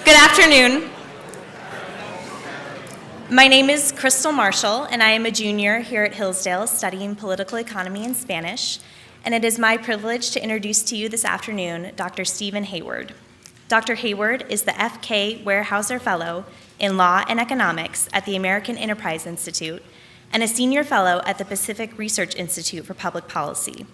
Good afternoon. My name is Crystal Marshall, and I am a junior here at Hillsdale studying political economy and Spanish, and it is my privilege to introduce to you this afternoon Dr. Stephen Hayward. Dr. Hayward is the F.K. Weyerhaeuser Fellow in Law and Economics at the American Enterprise Institute and a Senior Fellow at the Pacific Research Institute for Public Policy.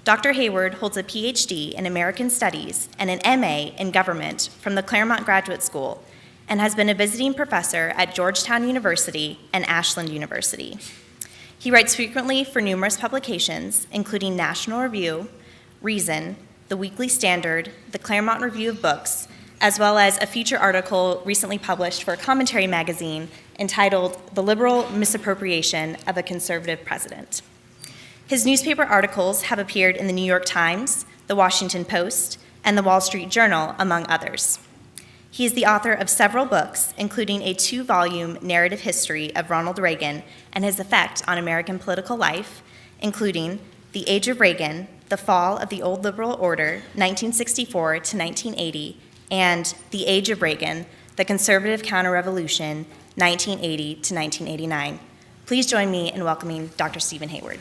Dr. Hayward holds a PhD in American Studies and an MA in Government from the Claremont Graduate School and has been a visiting professor at Georgetown University and Ashland University. He writes frequently for numerous publications, including National Review, Reason, The Weekly Standard, the Claremont Review of Books, as well as a feature article recently published for a commentary magazine entitled The Liberal Misappropriation of a Conservative President. His newspaper articles have appeared in the New York Times, the Washington Post, and the Wall Street Journal, among others. He is the author of several books, including a 2-volume narrative history of Ronald Reagan and his effect on American political life, including The Age of Reagan, The Fall of the Old Liberal Order, 1964 to 1980, and The Age of Reagan, The Conservative Counter-Revolution, 1980 to 1989. Please join me in welcoming Dr. Stephen Hayward.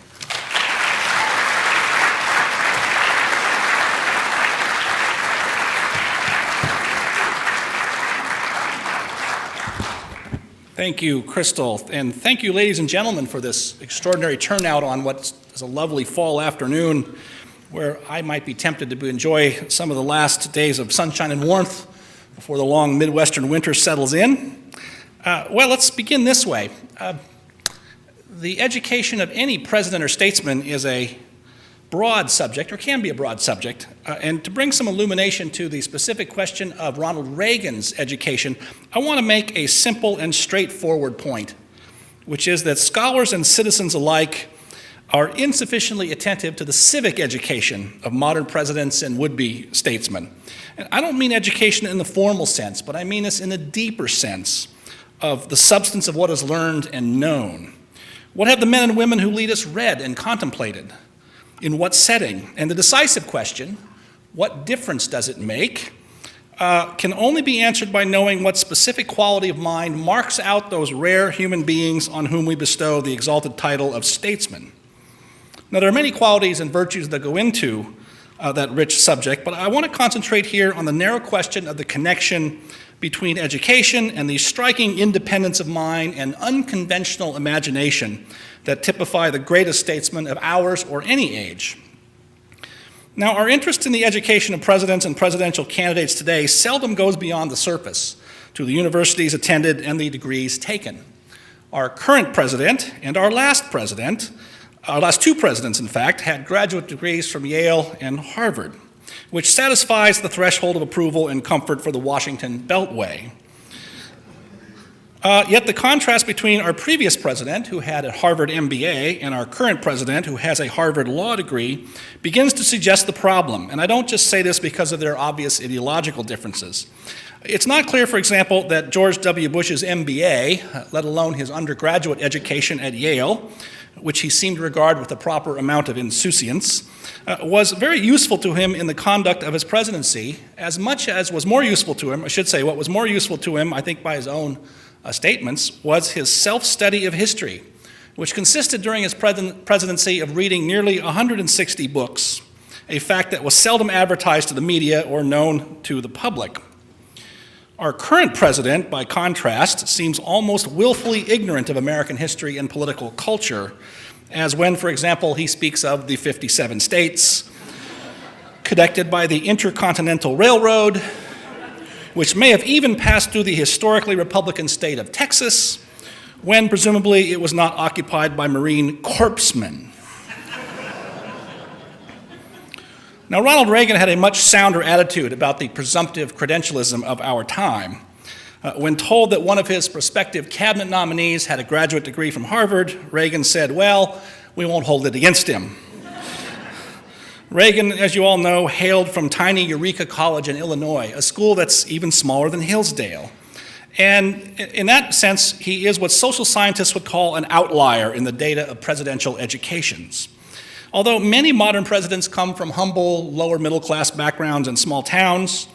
Thank you, Crystal, and thank you, ladies and gentlemen, for this extraordinary turnout on what is a lovely fall afternoon where I might be tempted to enjoy some of the last days of sunshine and warmth before the long Midwestern winter settles in. Well, let's begin this way. The education of any president or statesman is a broad subject, or can be a broad subject, and to bring some illumination to the specific question of Ronald Reagan's education, I want to make a simple and straightforward point, which is that scholars and citizens alike are insufficiently attentive to the civic education of modern presidents and would-be statesmen. And I don't mean education in the formal sense, but I mean this in a deeper sense of the substance of what is learned and known. What have the men and women who lead us read and contemplated? In what setting? And the decisive question, what difference does it make, can only be answered by knowing what specific quality of mind marks out those rare human beings on whom we bestow the exalted title of statesman. Now, there are many qualities and virtues that go into that rich subject, but I want to concentrate here on the narrow question of the connection between education and the striking independence of mind and unconventional imagination that typify the greatest statesmen of ours or any age. Now, our interest in the education of presidents and presidential candidates today seldom goes beyond the surface to the universities attended and the degrees taken. Our current president and our last two presidents, in fact, had graduate degrees from Yale and Harvard, which satisfies the threshold of approval and comfort for the Washington Beltway. Yet the contrast between our previous president, who had a Harvard MBA, and our current president, who has a Harvard law degree, begins to suggest the problem. And I don't just say this because of their obvious ideological differences. It's not clear, for example, that George W. Bush's MBA, let alone his undergraduate education at Yale, which he seemed to regard with a proper amount of insouciance, was very useful to him in the conduct of his presidency, as much as was more useful to him, I should say, what was more useful to him, I think by his own statements, was his self-study of history, which consisted during his presidency of reading nearly 160 books, a fact that was seldom advertised to the media or known to the public. Our current president, by contrast, seems almost willfully ignorant of American history and political culture, as when, for example, he speaks of the 57 states, connected by the Intercontinental Railroad, which may have even passed through the historically Republican state of Texas, when presumably it was not occupied by Marine corpsmen. Now, Ronald Reagan had a much sounder attitude about the presumptive credentialism of our time. When told that one of his prospective cabinet nominees had a graduate degree from Harvard, Reagan said, well, we won't hold it against him. Reagan, as you all know, hailed from tiny Eureka College in Illinois, a school that's even smaller than Hillsdale. And in that sense, he is what social scientists would call an outlier in the data of presidential educations. Although many modern presidents come from humble, lower middle class backgrounds in small towns,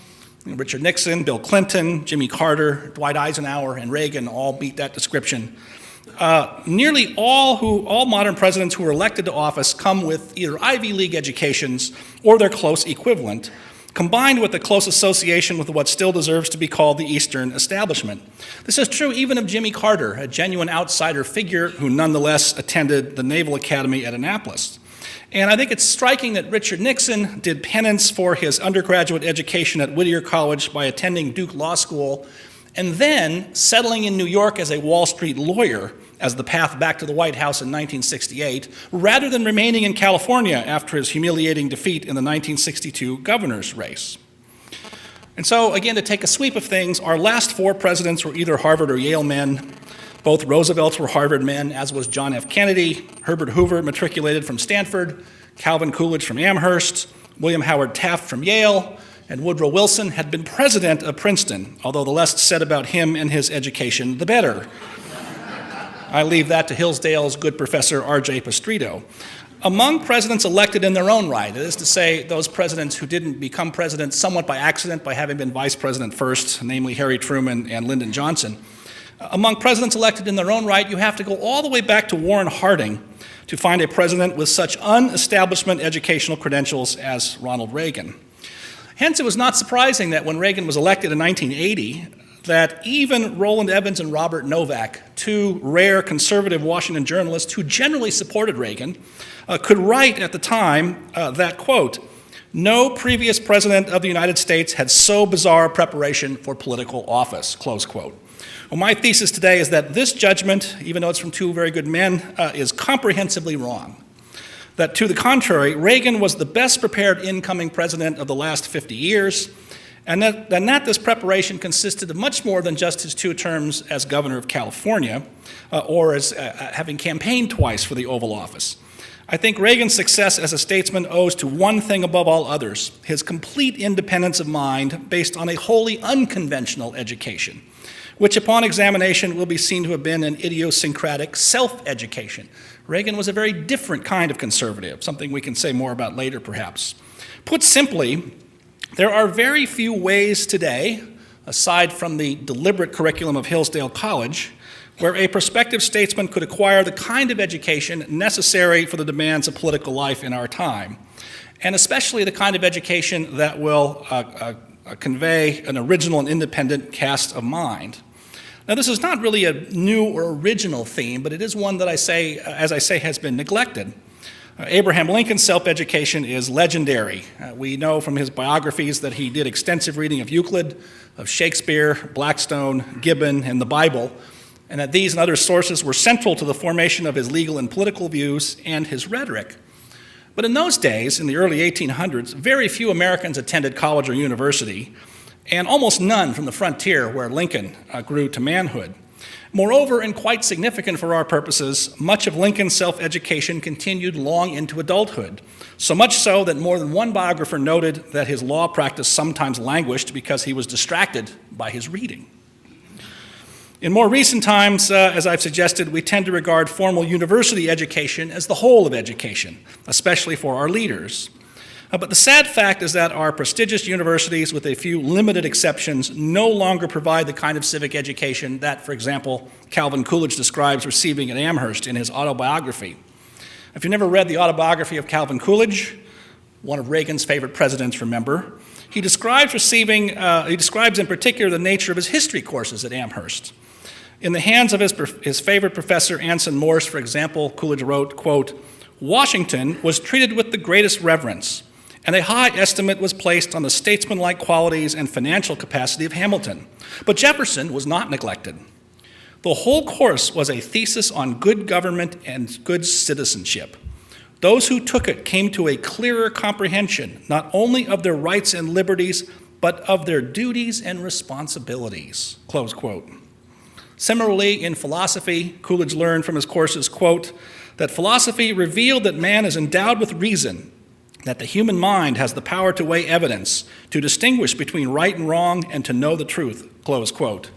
Richard Nixon, Bill Clinton, Jimmy Carter, Dwight Eisenhower, and Reagan all meet that description. Nearly all modern presidents who were elected to office come with either Ivy League educations or their close equivalent, combined with a close association with what still deserves to be called the Eastern establishment. This is true even of Jimmy Carter, a genuine outsider figure who nonetheless attended the Naval Academy at Annapolis. And I think it's striking that Richard Nixon did penance for his undergraduate education at Whittier College by attending Duke Law School and then settling in New York as a Wall Street lawyer as the path back to the White House in 1968, rather than remaining in California after his humiliating defeat in the 1962 governor's race. And so, again, to take a sweep of things, our last four presidents were either Harvard or Yale men. Both Roosevelts were Harvard men, as was John F. Kennedy. Herbert Hoover matriculated from Stanford, Calvin Coolidge from Amherst, William Howard Taft from Yale, and Woodrow Wilson had been president of Princeton, although the less said about him and his education, the better. I leave that to Hillsdale's good professor, R.J. Pastrito. Among presidents elected in their own right, that is to say, those presidents who didn't become president somewhat by accident by having been vice president first, namely Harry Truman and Lyndon Johnson, among presidents elected in their own right, you have to go all the way back to Warren Harding to find a president with such un-establishment educational credentials as Ronald Reagan. Hence, it was not surprising that when Reagan was elected in 1980, that even Roland Evans and Robert Novak, two rare conservative Washington journalists who generally supported Reagan, could write at the time that, quote, "No previous president of the United States had so bizarre a preparation for political office," close quote. Well, my thesis today is that this judgment, even though it's from two very good men, is comprehensively wrong. That to the contrary, Reagan was the best prepared incoming president of the last 50 years, and that this preparation consisted of much more than just his 2 terms as governor of California, or as having campaigned twice for the Oval Office. I think Reagan's success as a statesman owes to one thing above all others: his complete independence of mind based on a wholly unconventional education, which upon examination will be seen to have been an idiosyncratic self-education. Reagan was a very different kind of conservative, something we can say more about later perhaps. Put simply, there are very few ways today, aside from the deliberate curriculum of Hillsdale College, where a prospective statesman could acquire the kind of education necessary for the demands of political life in our time, and especially the kind of education that will convey an original and independent cast of mind. Now, this is not really a new or original theme, but it is one that as I say, has been neglected. Abraham Lincoln's self-education is legendary. We know from his biographies that he did extensive reading of Euclid, of Shakespeare, Blackstone, Gibbon, and the Bible, and that these and other sources were central to the formation of his legal and political views and his rhetoric. But in those days, in the early 1800s, very few Americans attended college or university, and almost none from the frontier where Lincoln grew to manhood. Moreover, and quite significant for our purposes, much of Lincoln's self-education continued long into adulthood, so much so that more than one biographer noted that his law practice sometimes languished because he was distracted by his reading. In more recent times, as I've suggested, we tend to regard formal university education as the whole of education, especially for our leaders. But the sad fact is that our prestigious universities, with a few limited exceptions, no longer provide the kind of civic education that, for example, Calvin Coolidge describes receiving at Amherst in his autobiography. If you've never read the autobiography of Calvin Coolidge, one of Reagan's favorite presidents, remember, he describes in particular the nature of his history courses at Amherst. In the hands of his favorite professor, Anson Morse, for example, Coolidge wrote, quote, "Washington was treated with the greatest reverence, and a high estimate was placed on the statesmanlike qualities and financial capacity of Hamilton. But Jefferson was not neglected. The whole course was a thesis on good government and good citizenship. Those who took it came to a clearer comprehension, not only of their rights and liberties, but of their duties and responsibilities," close quote. Similarly, in philosophy, Coolidge learned from his courses, quote, "that philosophy revealed that man is endowed with reason, that the human mind has the power to weigh evidence, to distinguish between right and wrong, and to know the truth," close quote.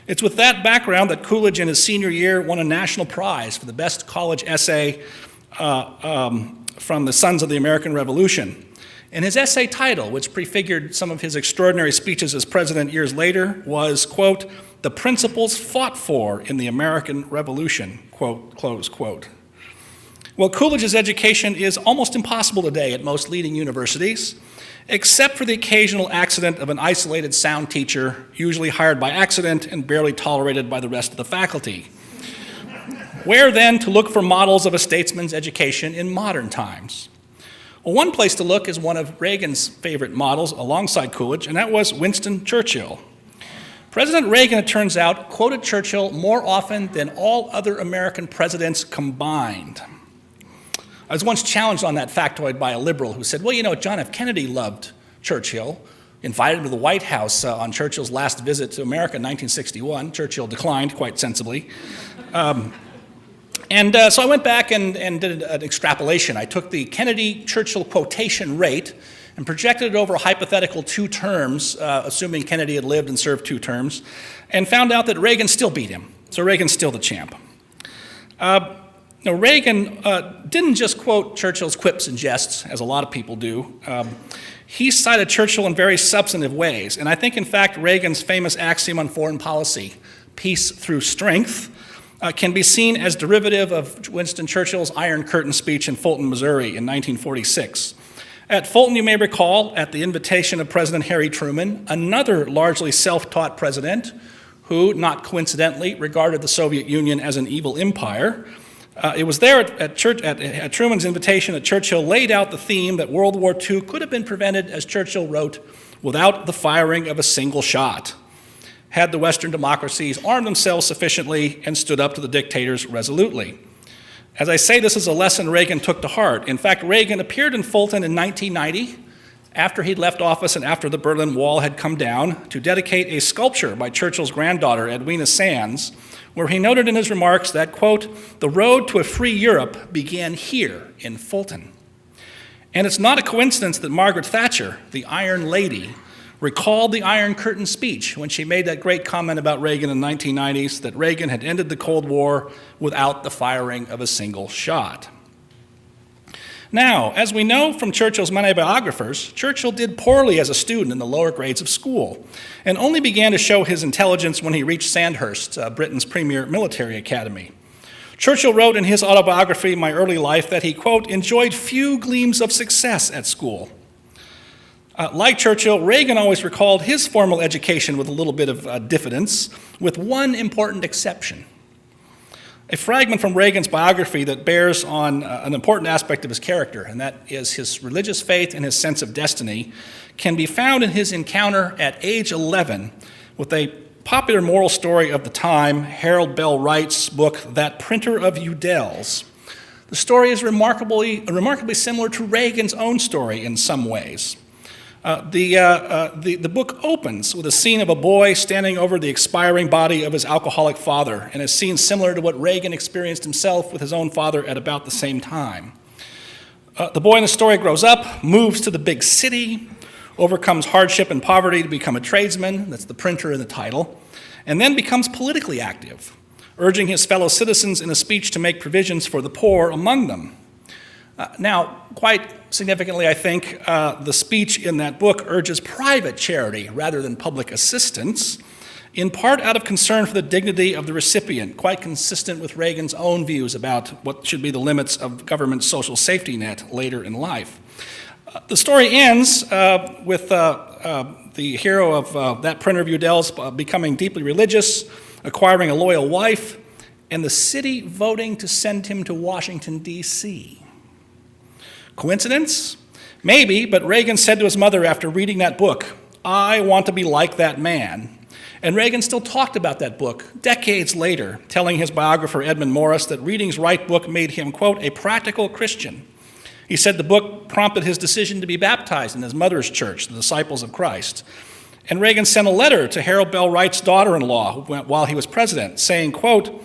It's with that background that Coolidge in his senior year won a national prize for the best college essay from the Sons of the American Revolution. And his essay title, which prefigured some of his extraordinary speeches as president years later, was, quote, "The Principles Fought For in the American Revolution," quote, close quote. Well, Coolidge's education is almost impossible today at most leading universities, except for the occasional accident of an isolated sound teacher, usually hired by accident and barely tolerated by the rest of the faculty. Where then to look for models of a statesman's education in modern times? Well, one place to look is one of Reagan's favorite models alongside Coolidge, and that was Winston Churchill. President Reagan, it turns out, quoted Churchill more often than all other American presidents combined. I was once challenged on that factoid by a liberal who said, well, you know, John F. Kennedy loved Churchill, invited him to the White House on Churchill's last visit to America in 1961. Churchill declined quite sensibly. So I went back and did an extrapolation. I took the Kennedy-Churchill quotation rate and projected it over a hypothetical 2 terms, assuming Kennedy had lived and served 2 terms, and found out that Reagan still beat him. So Reagan's still the champ. Reagan didn't just quote Churchill's quips and jests, as a lot of people do. He cited Churchill in very substantive ways. And I think, in fact, Reagan's famous axiom on foreign policy, peace through strength, can be seen as derivative of Winston Churchill's Iron Curtain speech in Fulton, Missouri in 1946. At Fulton, you may recall, at the invitation of President Harry Truman, another largely self-taught president who, not coincidentally, regarded the Soviet Union as an evil empire. It was there at Truman's invitation that Churchill laid out the theme that World War II could have been prevented, as Churchill wrote, without the firing of a single shot, had the Western democracies armed themselves sufficiently and stood up to the dictators resolutely. As I say, this is a lesson Reagan took to heart. In fact, Reagan appeared in Fulton in 1990, after he'd left office and after the Berlin Wall had come down, to dedicate a sculpture by Churchill's granddaughter, Edwina Sands, where he noted in his remarks that, quote, "The road to a free Europe began here in Fulton." And it's not a coincidence that Margaret Thatcher, the Iron Lady, recalled the Iron Curtain speech when she made that great comment about Reagan in the 1990s, that Reagan had ended the Cold War without the firing of a single shot. Now, as we know from Churchill's many biographers, Churchill did poorly as a student in the lower grades of school, and only began to show his intelligence when he reached Sandhurst, Britain's premier military academy. Churchill wrote in his autobiography, My Early Life, that he, quote, "enjoyed few gleams of success at school." Like Churchill, Reagan always recalled his formal education with a little bit of diffidence, with one important exception. A fragment from Reagan's biography that bears on an important aspect of his character, and that is his religious faith and his sense of destiny, can be found in his encounter at age 11 with a popular moral story of the time, Harold Bell Wright's book, That Printer of Udell's. The story is remarkably similar to Reagan's own story in some ways. The book opens with a scene of a boy standing over the expiring body of his alcoholic father, and a scene similar to what Reagan experienced himself with his own father at about the same time. The boy in the story grows up, moves to the big city, overcomes hardship and poverty to become a tradesman, that's the printer in the title, and then becomes politically active, urging his fellow citizens in a speech to make provisions for the poor among them. Now, quite significantly, I think, the speech in that book urges private charity rather than public assistance, in part out of concern for the dignity of the recipient, quite consistent with Reagan's own views about what should be the limits of government social safety net later in life. The story ends with the hero of That Printer of Udell's becoming deeply religious, acquiring a loyal wife, and the city voting to send him to Washington, D.C. Coincidence? Maybe, but Reagan said to his mother after reading that book, "I want to be like that man." And Reagan still talked about that book decades later, telling his biographer Edmund Morris that reading's Wright book made him, quote, "a practical Christian." He said the book prompted his decision to be baptized in his mother's church, the Disciples of Christ. And Reagan sent a letter to Harold Bell Wright's daughter-in-law while he was president, saying, quote,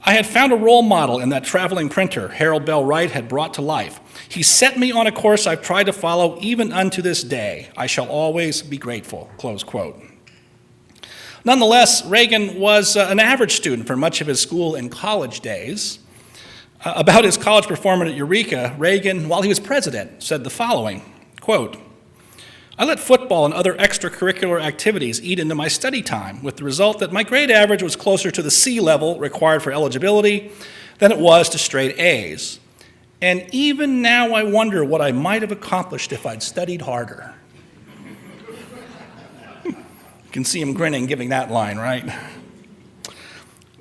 "I had found a role model in that traveling printer Harold Bell Wright had brought to life. He set me on a course I've tried to follow even unto this day. I shall always be grateful," close quote. Nonetheless, Reagan was an average student for much of his school and college days. About his college performance at Eureka, Reagan, while he was president, said the following, Quote, I let football and other extracurricular activities eat into my study time, with the result that my grade average was closer to the C level required for eligibility than it was to straight A's. And even now I wonder what I might have accomplished if I'd studied harder. You can see him grinning, giving that line, right?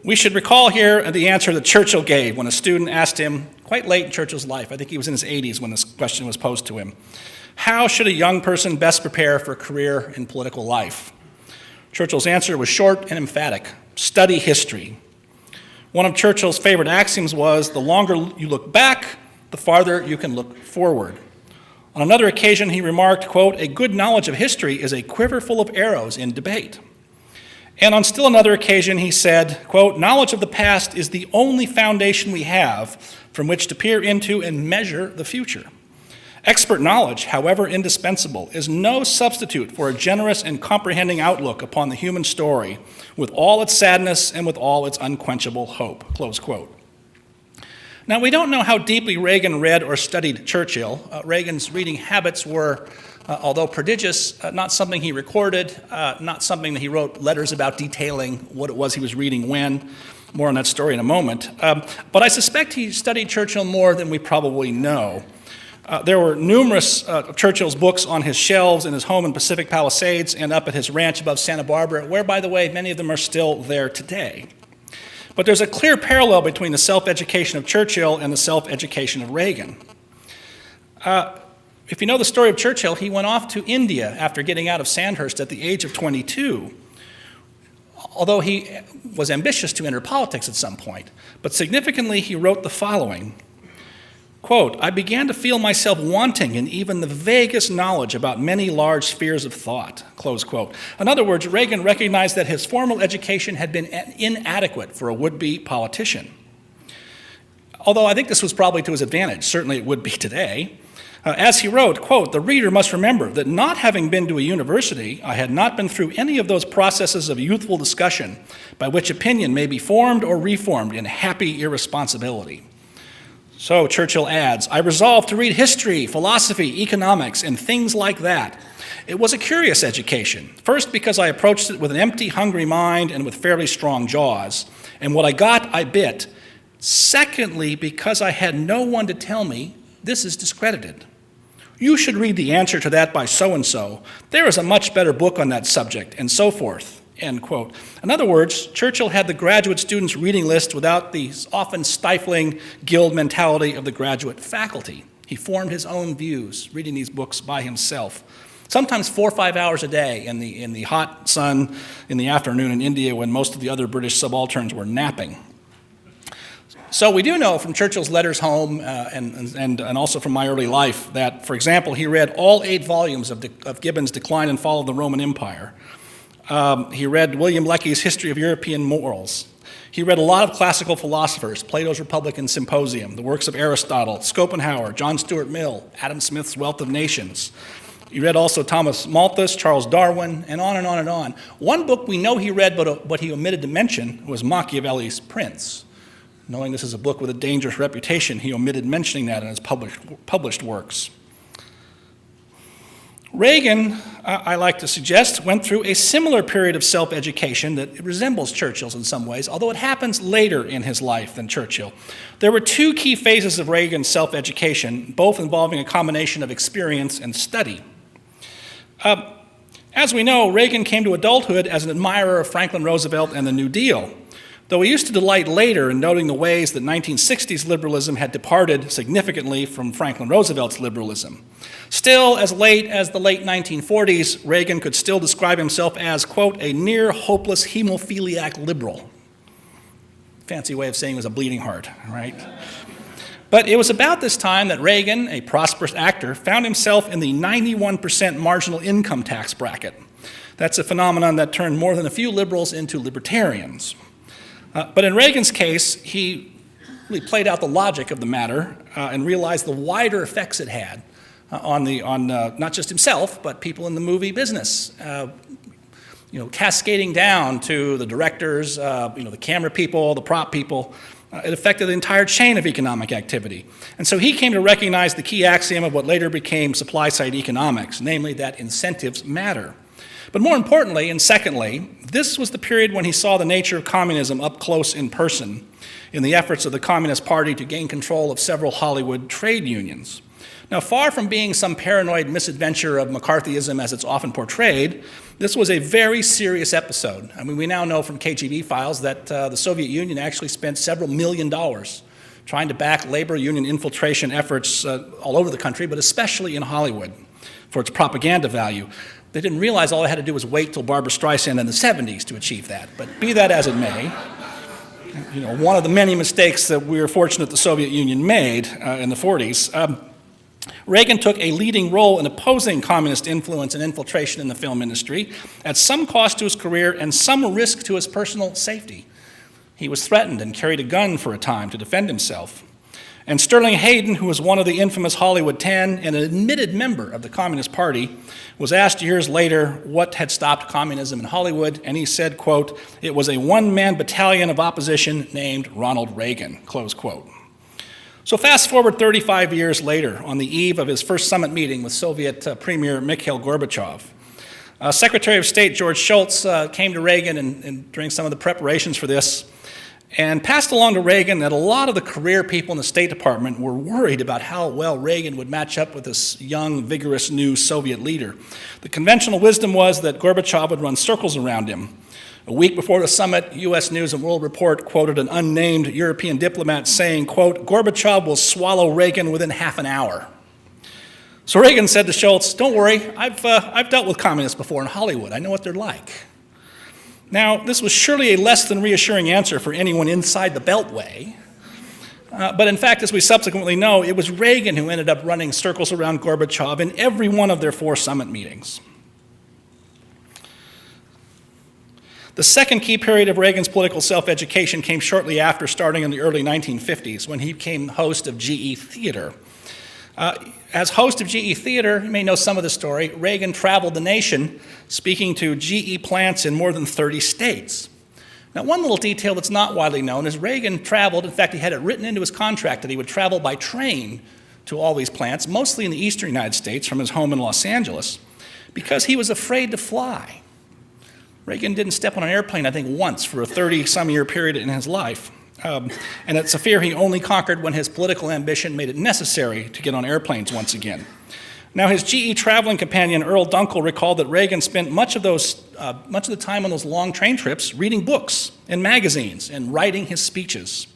We should recall here the answer that Churchill gave when a student asked him, quite late in Churchill's life, I think he was in his 80s when this question was posed to him, how should a young person best prepare for a career in political life? Churchill's answer was short and emphatic, study history. One of Churchill's favorite axioms was, the longer you look back, the farther you can look forward. On another occasion, he remarked, quote, a good knowledge of history is a quiver full of arrows in debate. And on still another occasion, he said, quote, knowledge of the past is the only foundation we have from which to peer into and measure the future. Expert knowledge, however indispensable, is no substitute for a generous and comprehending outlook upon the human story, with all its sadness and with all its unquenchable hope, close quote. Now, we don't know how deeply Reagan read or studied Churchill. Reagan's reading habits were, although prodigious, not something he recorded, not something that he wrote letters about detailing what it was he was reading when. More on that story in a moment. But I suspect he studied Churchill more than we probably know. There were numerous of Churchill's books on his shelves in his home in Pacific Palisades and up at his ranch above Santa Barbara, where, by the way, many of them are still there today. But there's a clear parallel between the self-education of Churchill and the self-education of Reagan. If you know the story of Churchill, he went off to India after getting out of Sandhurst at the age of 22, although he was ambitious to enter politics at some point. But significantly, he wrote the following, quote, I began to feel myself wanting in even the vaguest knowledge about many large spheres of thought, close quote. In other words, Reagan recognized that his formal education had been inadequate for a would-be politician. Although I think this was probably to his advantage, certainly it would be today. As he wrote, quote, the reader must remember that not having been to a university, I had not been through any of those processes of youthful discussion by which opinion may be formed or reformed in happy irresponsibility. So Churchill adds, I resolved to read history, philosophy, economics, and things like that. It was a curious education, first because I approached it with an empty, hungry mind and with fairly strong jaws, and what I got, I bit. Secondly, because I had no one to tell me, this is discredited. You should read the answer to that by so-and-so. There is a much better book on that subject, and so forth. End quote. In other words, Churchill had the graduate students' reading list without the often stifling guild mentality of the graduate faculty. He formed his own views, reading these books by himself, sometimes 4 or 5 hours a day in the hot sun in the afternoon in India when most of the other British subalterns were napping. So we do know from Churchill's letters home and also from my early life that, for example, he read all 8 volumes of Gibbon's Decline and Fall of the Roman Empire. He read William Lecky's History of European Morals. He read a lot of classical philosophers, Plato's Republican Symposium, the works of Aristotle, Schopenhauer, John Stuart Mill, Adam Smith's Wealth of Nations. He read also Thomas Malthus, Charles Darwin, and on and on and on. One book we know he read, but what he omitted to mention was Machiavelli's Prince. Knowing this is a book with a dangerous reputation, he omitted mentioning that in his published works. Reagan, I like to suggest, went through a similar period of self-education that resembles Churchill's in some ways, although it happens later in his life than Churchill. There were 2 key phases of Reagan's self-education, both involving a combination of experience and study. As we know, Reagan came to adulthood as an admirer of Franklin Roosevelt and the New Deal, though he used to delight later in noting the ways that 1960s liberalism had departed significantly from Franklin Roosevelt's liberalism. Still, as late as the late 1940s, Reagan could still describe himself as, quote, a near-hopeless hemophiliac liberal. Fancy way of saying he was a bleeding heart, right? But it was about this time that Reagan, a prosperous actor, found himself in the 91% marginal income tax bracket. That's a phenomenon that turned more than a few liberals into libertarians. But in Reagan's case, he really played out the logic of the matter and realized the wider effects it had on not just himself, but people in the movie business. Cascading down to the directors, the camera people, the prop people, It affected the entire chain of economic activity. And so he came to recognize the key axiom of what later became supply-side economics, namely that incentives matter. But more importantly, and secondly, this was the period when he saw the nature of communism up close in person in the efforts of the Communist Party to gain control of several Hollywood trade unions. Now, far from being some paranoid misadventure of McCarthyism as it's often portrayed, this was a very serious episode. I mean, we now know from KGB files that the Soviet Union actually spent several $1 million trying to back labor union infiltration efforts all over the country, but especially in Hollywood for its propaganda value. They didn't realize all they had to do was wait till Barbra Streisand in the 70s to achieve that. But be that as it may, one of the many mistakes that we were fortunate the Soviet Union made in the 40s, Reagan took a leading role in opposing communist influence and infiltration in the film industry at some cost to his career and some risk to his personal safety. He was threatened and carried a gun for a time to defend himself. And Sterling Hayden, who was one of the infamous Hollywood 10 and an admitted member of the Communist Party, was asked years later what had stopped communism in Hollywood, and he said, quote, "It was a one-man battalion of opposition named Ronald Reagan," close quote. So fast forward 35 years later, on the eve of his first summit meeting with Soviet Premier Mikhail Gorbachev, Secretary of State George Shultz came to Reagan and during some of the preparations for this and passed along to Reagan that a lot of the career people in the State Department were worried about how well Reagan would match up with this young, vigorous new Soviet leader. The conventional wisdom was that Gorbachev would run circles around him. A week before the summit, U.S. News and World Report quoted an unnamed European diplomat saying, quote, "Gorbachev will swallow Reagan within half an hour." So Reagan said to Shultz, "Don't worry, I've dealt with communists before in Hollywood. I know what they're like." Now, this was surely a less than reassuring answer for anyone inside the Beltway. But in fact, as we subsequently know, it was Reagan who ended up running circles around Gorbachev in every one of their 4 summit meetings. The second key period of Reagan's political self-education came shortly after, starting in the early 1950s, when he became host of GE Theater. As host of GE Theater, you may know some of the story, Reagan traveled the nation speaking to GE plants in more than 30 states. Now, one little detail that's not widely known is Reagan traveled, in fact, he had it written into his contract that he would travel by train to all these plants, mostly in the eastern United States from his home in Los Angeles, because he was afraid to fly. Reagan didn't step on an airplane, I think, once for a 30-some-year period in his life. And it's a fear he only conquered when his political ambition made it necessary to get on airplanes once again. Now, his GE traveling companion, Earl Dunkel, recalled that Reagan spent much of the time on those long train trips reading books and magazines and writing his speeches.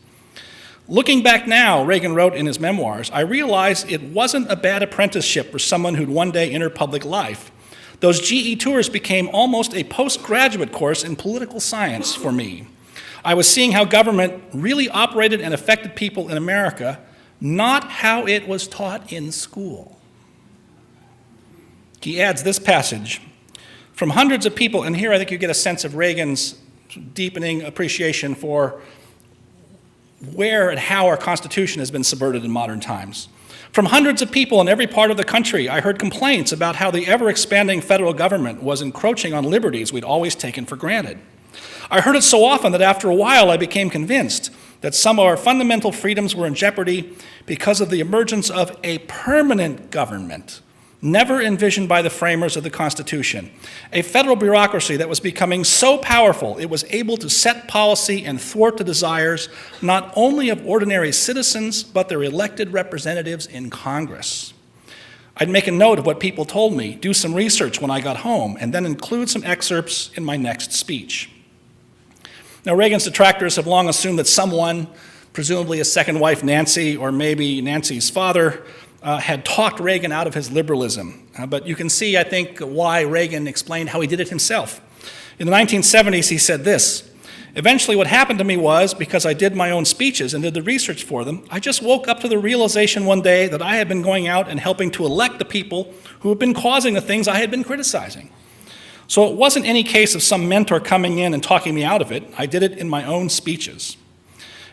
Looking back now, Reagan wrote in his memoirs, "I realize it wasn't a bad apprenticeship for someone who'd one day enter public life. Those GE tours became almost a postgraduate course in political science for me. I was seeing how government really operated and affected people in America, not how it was taught in school." He adds this passage, "From hundreds of people," and here I think you get a sense of Reagan's deepening appreciation for where and how our Constitution has been subverted in modern times. "From hundreds of people in every part of the country, I heard complaints about how the ever-expanding federal government was encroaching on liberties we'd always taken for granted. I heard it so often that after a while I became convinced that some of our fundamental freedoms were in jeopardy because of the emergence of a permanent government, never envisioned by the framers of the Constitution, a federal bureaucracy that was becoming so powerful it was able to set policy and thwart the desires not only of ordinary citizens, but their elected representatives in Congress. I'd make a note of what people told me, do some research when I got home, and then include some excerpts in my next speech." Now, Reagan's detractors have long assumed that someone, presumably his second wife Nancy, or maybe Nancy's father, had talked Reagan out of his liberalism. But you can see, I think, why Reagan explained how he did it himself. In the 1970s, he said this, "Eventually what happened to me was, because I did my own speeches and did the research for them, I just woke up to the realization one day that I had been going out and helping to elect the people who had been causing the things I had been criticizing. So it wasn't any case of some mentor coming in and talking me out of it. I did it in my own speeches."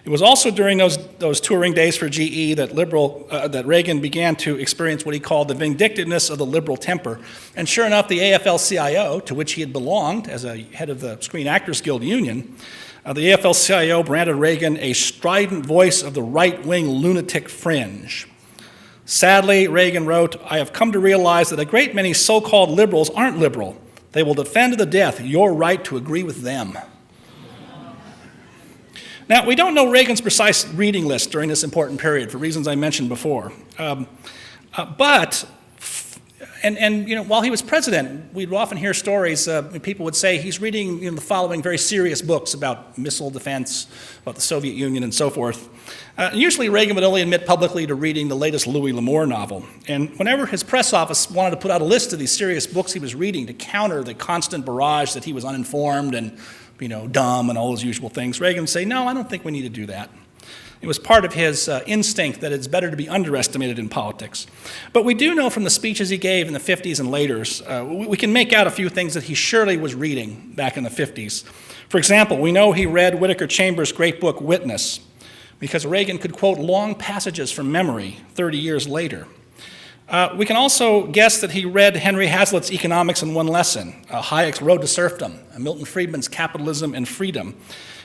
It was also during those touring days for GE that Reagan began to experience what he called the vindictiveness of the liberal temper. And sure enough, the AFL-CIO, to which he had belonged as a head of the Screen Actors Guild Union, the AFL-CIO branded Reagan a strident voice of the right-wing lunatic fringe. Sadly, Reagan wrote, "I have come to realize that a great many so-called liberals aren't liberal. They will defend to the death your right to agree with them." Now, we don't know Reagan's precise reading list during this important period for reasons I mentioned before. But while he was president, we'd often hear stories, people would say he's reading the following very serious books about missile defense, about the Soviet Union and so forth. Usually Reagan would only admit publicly to reading the latest Louis L'Amour novel. And whenever his press office wanted to put out a list of these serious books he was reading to counter the constant barrage that he was uninformed and dumb and all those usual things, Reagan would say, "No, I don't think we need to do that." It was part of his instinct that it's better to be underestimated in politics. But we do know from the speeches he gave in the 50s and later, we can make out a few things that he surely was reading back in the 50s. For example, we know he read Whittaker Chambers' great book, Witness, because Reagan could quote long passages from memory 30 years later. We can also guess that he read Henry Hazlitt's Economics in One Lesson, Hayek's Road to Serfdom, Milton Friedman's Capitalism and Freedom.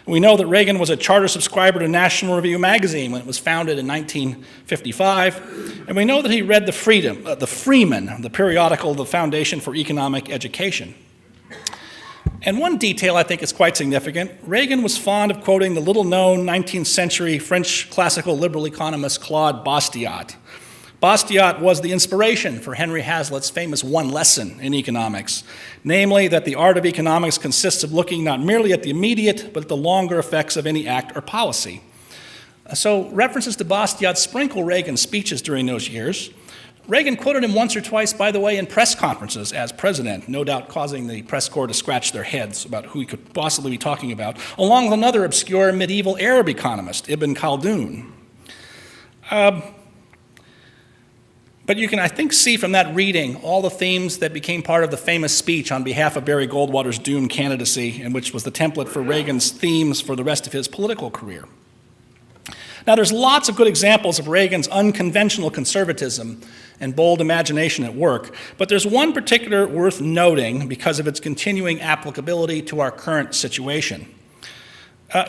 We know that Reagan was a charter subscriber to National Review magazine when it was founded in 1955, and we know that he read the Freeman, the periodical of the Foundation for Economic Education. And one detail I think is quite significant, Reagan was fond of quoting the little-known 19th century French classical liberal economist Claude Bastiat. Bastiat was the inspiration for Henry Hazlitt's famous One Lesson in economics, namely that the art of economics consists of looking not merely at the immediate, but at the longer effects of any act or policy. So references to Bastiat sprinkle Reagan's speeches during those years. Reagan quoted him once or twice, by the way, in press conferences as president, no doubt causing the press corps to scratch their heads about who he could possibly be talking about, along with another obscure medieval Arab economist, Ibn Khaldun. But you can, I think, see from that reading all the themes that became part of the famous speech on behalf of Barry Goldwater's doomed candidacy, and which was the template for Reagan's themes for the rest of his political career. Now, there's lots of good examples of Reagan's unconventional conservatism and bold imagination at work, but there's one particular worth noting because of its continuing applicability to our current situation.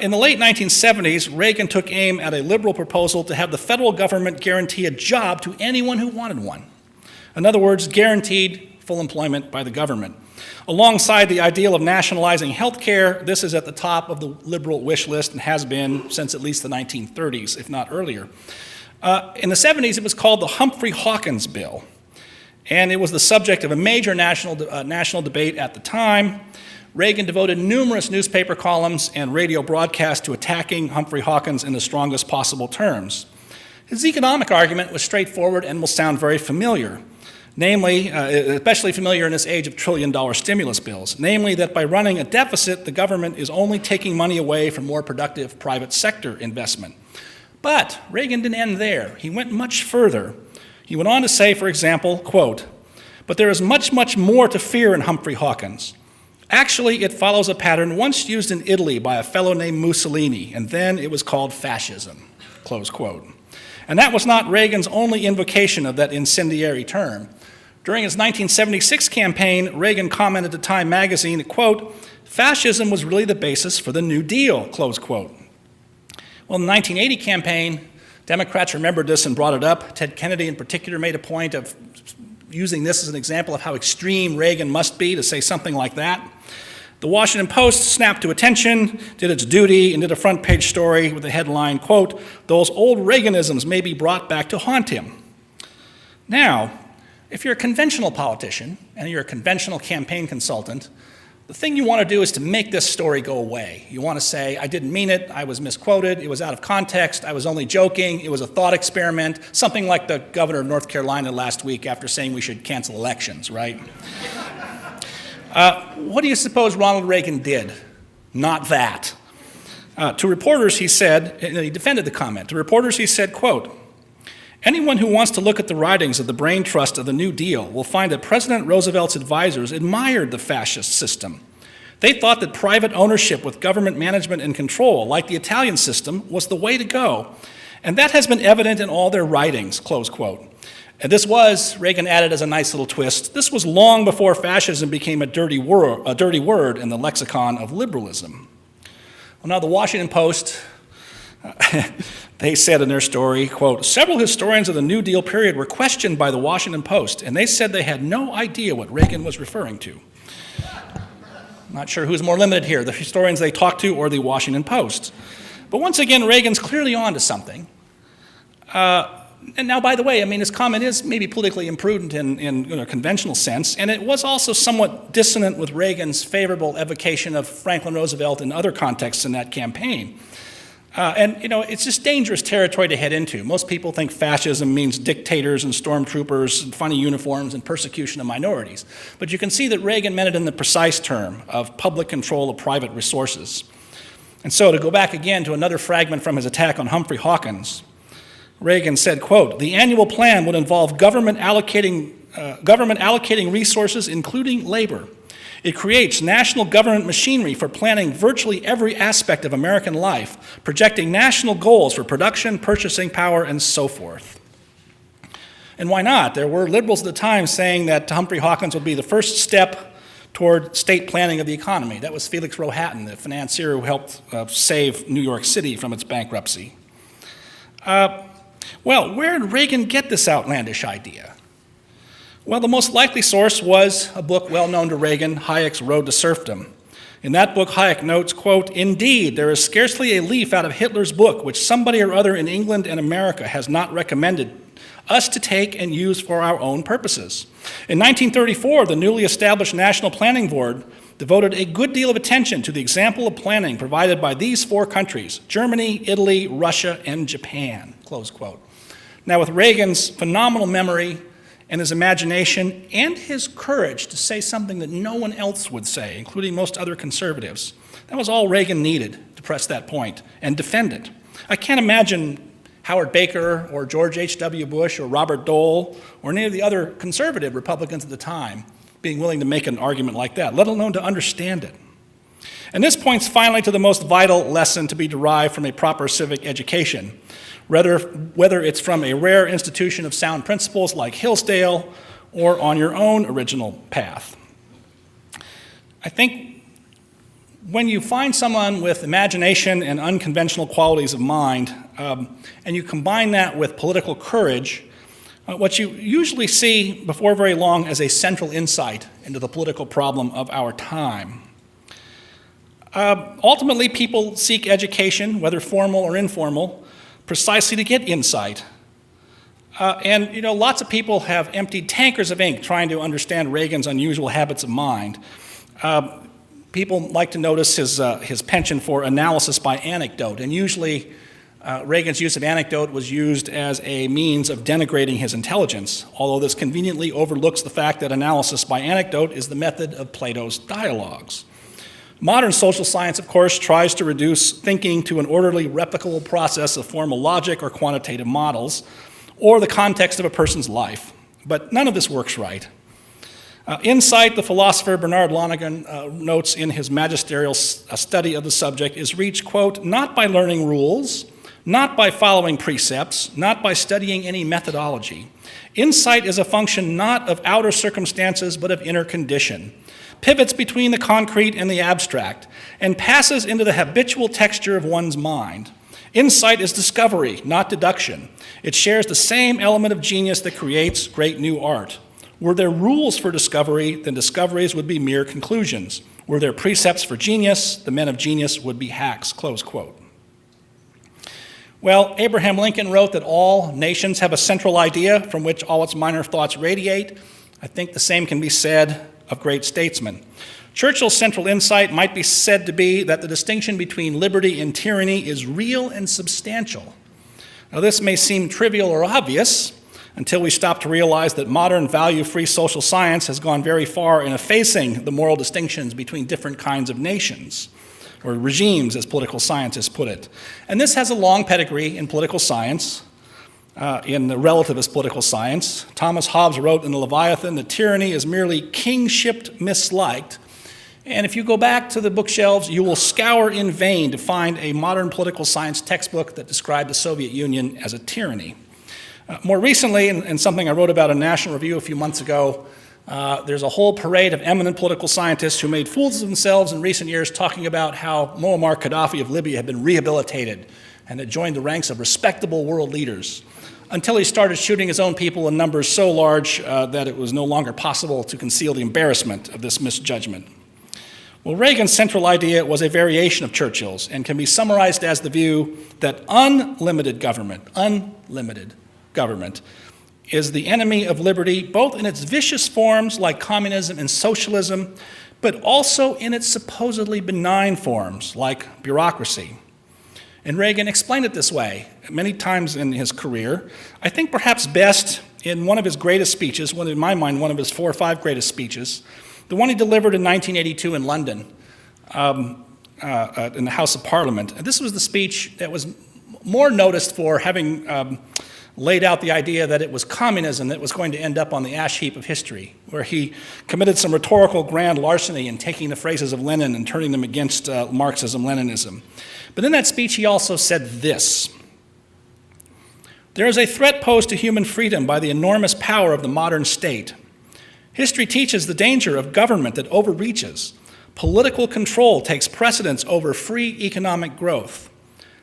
In the late 1970s, Reagan took aim at a liberal proposal to have the federal government guarantee a job to anyone who wanted one. In other words, guaranteed full employment by the government. Alongside the ideal of nationalizing health care, this is at the top of the liberal wish list and has been since at least the 1930s, if not earlier. In the 70s, it was called the Humphrey-Hawkins bill, and it was the subject of a major national debate at the time. Reagan devoted numerous newspaper columns and radio broadcasts to attacking Humphrey Hawkins in the strongest possible terms. His economic argument was straightforward and will sound very familiar, namely, especially familiar in this age of trillion-dollar stimulus bills, namely that by running a deficit, the government is only taking money away from more productive private sector investment. But Reagan didn't end there. He went much further. He went on to say, for example, quote, "But there is much, much more to fear in Humphrey Hawkins. Actually, it follows a pattern once used in Italy by a fellow named Mussolini, and then it was called fascism," close quote. And that was not Reagan's only invocation of that incendiary term. During his 1976 campaign, Reagan commented to Time magazine, quote, "Fascism was really the basis for the New Deal," close quote. Well, in the 1980 campaign, Democrats remembered this and brought it up. Ted Kennedy in particular made a point of using this as an example of how extreme Reagan must be to say something like that. The Washington Post snapped to attention, did its duty, and did a front page story with the headline, quote, "Those old Reaganisms may be brought back to haunt him." Now, if you're a conventional politician and you're a conventional campaign consultant, the thing you want to do is to make this story go away. You want to say, "I didn't mean it, I was misquoted, it was out of context, I was only joking, it was a thought experiment," something like the governor of North Carolina last week after saying we should cancel elections, right? What do you suppose Ronald Reagan did? Not that. To reporters, he said, and he defended the comment, to reporters he said, quote, "Anyone who wants to look at the writings of the brain trust of the New Deal will find that President Roosevelt's advisors admired the fascist system. They thought that private ownership with government management and control, like the Italian system, was the way to go. And that has been evident in all their writings, close quote. And this was, Reagan added as a nice little twist, this was long before fascism became a dirty word in the lexicon of liberalism. Well, now the Washington Post, they said in their story, quote, several historians of the New Deal period were questioned by the Washington Post, and they said they had no idea what Reagan was referring to. Not sure who's more limited here, the historians they talked to or the Washington Post. But once again, Reagan's clearly on to something. And now, by the way, I mean, his comment is maybe politically imprudent in a conventional sense, and it was also somewhat dissonant with Reagan's favorable evocation of Franklin Roosevelt in other contexts in that campaign. And, it's just dangerous territory to head into. Most people think fascism means dictators and stormtroopers and funny uniforms and persecution of minorities. But you can see that Reagan meant it in the precise term of public control of private resources. And so to go back again to another fragment from his attack on Humphrey Hawkins, Reagan said, quote, the annual plan would involve government allocating resources, including labor. It creates national government machinery for planning virtually every aspect of American life, projecting national goals for production, purchasing power, and so forth. And why not? There were liberals at the time saying that Humphrey Hawkins would be the first step toward state planning of the economy. That was Felix Rohatyn, the financier who helped save New York City from its bankruptcy. Well, where did Reagan get this outlandish idea? Well, the most likely source was a book well known to Reagan, Hayek's Road to Serfdom. In that book, Hayek notes, quote, indeed, there is scarcely a leaf out of Hitler's book which somebody or other in England and America has not recommended us to take and use for our own purposes. In 1934, the newly established National Planning Board devoted a good deal of attention to the example of planning provided by these four countries, Germany, Italy, Russia, and Japan, close quote. Now, with Reagan's phenomenal memory and his imagination and his courage to say something that no one else would say, including most other conservatives, that was all Reagan needed to press that point and defend it. I can't imagine Howard Baker or George H.W. Bush or Robert Dole or any of the other conservative Republicans at the time being willing to make an argument like that, let alone to understand it. And this points finally to the most vital lesson to be derived from a proper civic education, whether it's from a rare institution of sound principles like Hillsdale or on your own original path. I think when you find someone with imagination and unconventional qualities of mind, and you combine that with political courage, what you usually see before very long is a central insight into the political problem of our time. Ultimately, people seek education, whether formal or informal, precisely to get insight. And lots of people have emptied tankers of ink trying to understand Reagan's unusual habits of mind. People like to notice his penchant for analysis by anecdote, and usually Reagan's use of anecdote was used as a means of denigrating his intelligence, although this conveniently overlooks the fact that analysis by anecdote is the method of Plato's dialogues. Modern social science, of course, tries to reduce thinking to an orderly, replicable process of formal logic or quantitative models, or the context of a person's life. But none of this works right. Insight, the philosopher Bernard Lonergan notes in his magisterial study of the subject, is reached, quote, not by learning rules, not by following precepts, not by studying any methodology. Insight is a function not of outer circumstances, but of inner condition, pivots between the concrete and the abstract, and passes into the habitual texture of one's mind. Insight is discovery, not deduction. It shares the same element of genius that creates great new art. Were there rules for discovery, then discoveries would be mere conclusions. Were there precepts for genius, the men of genius would be hacks, close quote. Well, Abraham Lincoln wrote that all nations have a central idea from which all its minor thoughts radiate. I think the same can be said of great statesmen. Churchill's central insight might be said to be that the distinction between liberty and tyranny is real and substantial. Now, this may seem trivial or obvious until we stop to realize that modern value-free social science has gone very far in effacing the moral distinctions between different kinds of nations, or regimes, as political scientists put it. And this has a long pedigree in political science, in the relativist political science. Thomas Hobbes wrote in the Leviathan that tyranny is merely kingship misliked, And if you go back to the bookshelves, you will scour in vain to find a modern political science textbook that described the Soviet Union as a tyranny. More recently, and something I wrote about in National Review a few months ago, there's a whole parade of eminent political scientists who made fools of themselves in recent years talking about how Muammar Gaddafi of Libya had been rehabilitated and had joined the ranks of respectable world leaders, until he started shooting his own people in numbers so large that it was no longer possible to conceal the embarrassment of this misjudgment. Well, Reagan's central idea was a variation of Churchill's and can be summarized as the view that unlimited government is the enemy of liberty, both in its vicious forms like communism and socialism, but also in its supposedly benign forms like bureaucracy. And Reagan explained it this way many times in his career. I think perhaps best in one of his greatest speeches, in my mind, one of his 4 or 5 greatest speeches, the one he delivered in 1982 in London in the House of Parliament. And this was the speech that was more noticed for having laid out the idea that it was communism that was going to end up on the ash heap of history, where he committed some rhetorical grand larceny in taking the phrases of Lenin and turning them against Marxism-Leninism. But in that speech, he also said this: "There is a threat posed to human freedom by the enormous power of the modern state. History teaches the danger of government that overreaches. Political control takes precedence over free economic growth.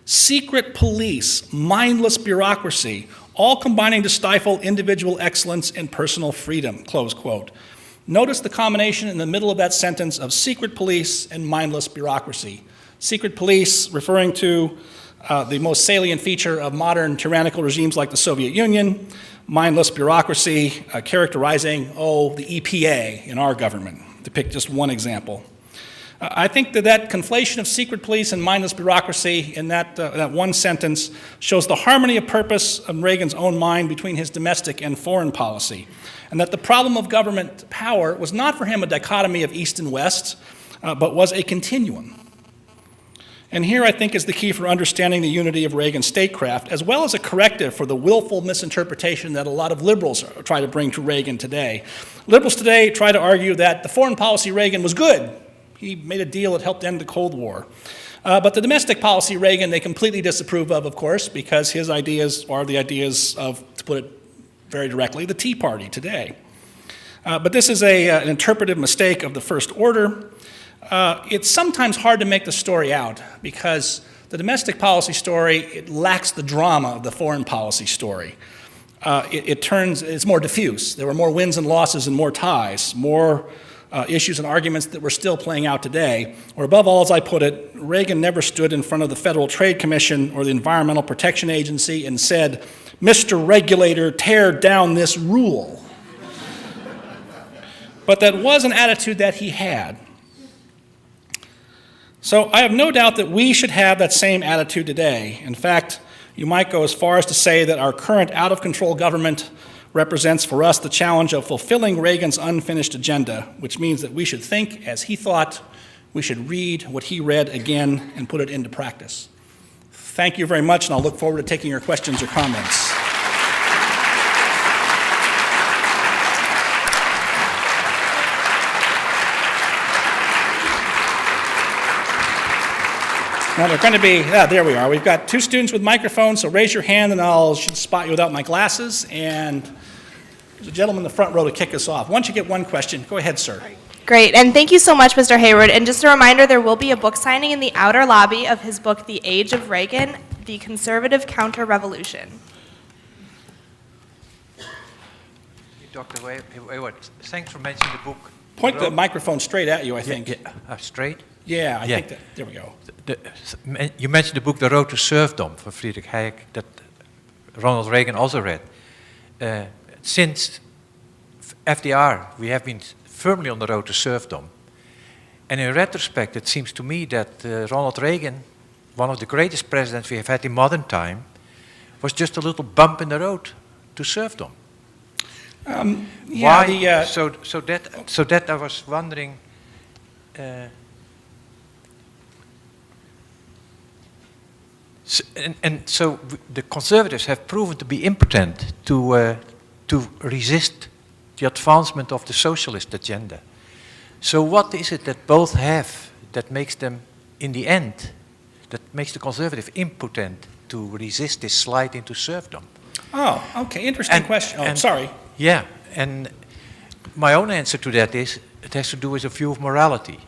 Secret police, mindless bureaucracy, all combining to stifle individual excellence and personal freedom," close quote. Notice the combination in the middle of that sentence of secret police and mindless bureaucracy. Secret police referring to the most salient feature of modern tyrannical regimes like the Soviet Union, mindless bureaucracy characterizing, the EPA in our government, to pick just one example. I think that conflation of secret police and mindless bureaucracy in that one sentence shows the harmony of purpose of Reagan's own mind between his domestic and foreign policy, and that the problem of government power was not for him a dichotomy of East and West, but was a continuum. And here, I think, is the key for understanding the unity of Reagan's statecraft, as well as a corrective for the willful misinterpretation that a lot of liberals try to bring to Reagan today. Liberals today try to argue that the foreign policy Reagan was good. He made a deal that helped end the Cold War. But the domestic policy Reagan they completely disapprove of course, because his ideas are the ideas of, to put it very directly, the Tea Party today. But this is an interpretive mistake of the first order. It's sometimes hard to make the story out because the domestic policy story, it lacks the drama of the foreign policy story. It's more diffuse. There were more wins and losses and more ties, more issues and arguments that were still playing out today. Or above all, as I put it, Reagan never stood in front of the Federal Trade Commission or the Environmental Protection Agency and said, "Mr. Regulator, tear down this rule." But that was an attitude that he had. So I have no doubt that we should have that same attitude today. In fact, you might go as far as to say that our current out-of-control government represents for us the challenge of fulfilling Reagan's unfinished agenda, which means that we should think as he thought, we should read what he read again and put it into practice. Thank you very much, and I'll look forward to taking your questions or comments. Now they're going to be, there we are. We've got 2 students with microphones, so raise your hand and I'll spot you without my glasses. And there's a gentleman in the front row to kick us off. Once you get one question, go ahead, sir. Great, and thank you so much, Mr. Hayward. And just a reminder, there will be a book signing in the outer lobby of his book, The Age of Reagan, The Conservative Counter-Revolution. Dr. Hayward, thanks for mentioning the book. Point the microphone straight at you, I think. Straight? Yeah, I think that, there we go. You mentioned the book The Road to Serfdom from Friedrich Hayek that Ronald Reagan also read. Since FDR, we have been firmly on the road to serfdom. And in retrospect, it seems to me that Ronald Reagan, one of the greatest presidents we have had in modern time, was just a little bump in the road to serfdom. Why? So that I was wondering. So the conservatives have proven to be impotent to resist the advancement of the socialist agenda. So what is it that both have that makes them, in the end, that makes the conservative impotent to resist this slide into serfdom? Oh, okay, interesting question. Oh, sorry. Yeah, and my own answer to that is, it has to do with a view of morality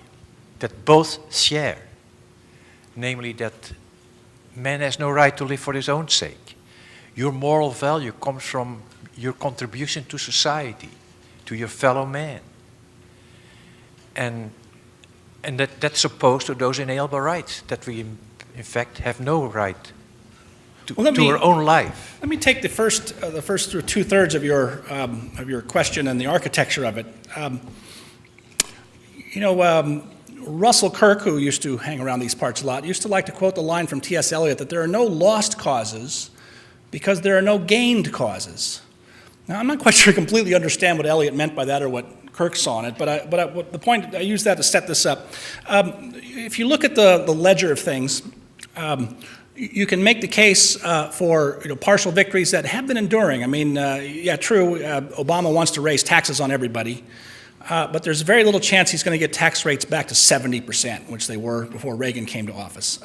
that both share. Namely that man has no right to live for his own sake. Your moral value comes from your contribution to society, to your fellow man. And that's opposed to those inalienable rights, that we in fact have no right to our own life. Let me take the first 2/3 of your question and the architecture of it. Russell Kirk, who used to hang around these parts a lot, used to like to quote the line from T.S. Eliot that there are no lost causes because there are no gained causes. Now, I'm not quite sure I completely understand what Eliot meant by that or what Kirk saw in it, but the point, I use that to set this up. If you look at the ledger of things, you can make the case for partial victories that have been enduring. I mean, yeah, true, Obama wants to raise taxes on everybody, but there's very little chance he's going to get tax rates back to 70%, which they were before Reagan came to office.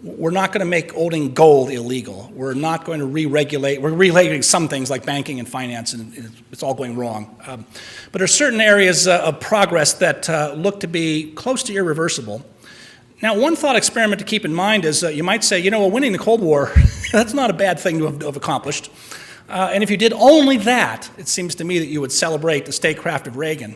We're not going to make holding gold illegal. We're not going to re-regulate. We're regulating some things like banking and finance, and it's all going wrong. But there are certain areas of progress that look to be close to irreversible. Now, one thought experiment to keep in mind is you might say, winning the Cold War, that's not a bad thing to have accomplished. And if you did only that, it seems to me that you would celebrate the statecraft of Reagan.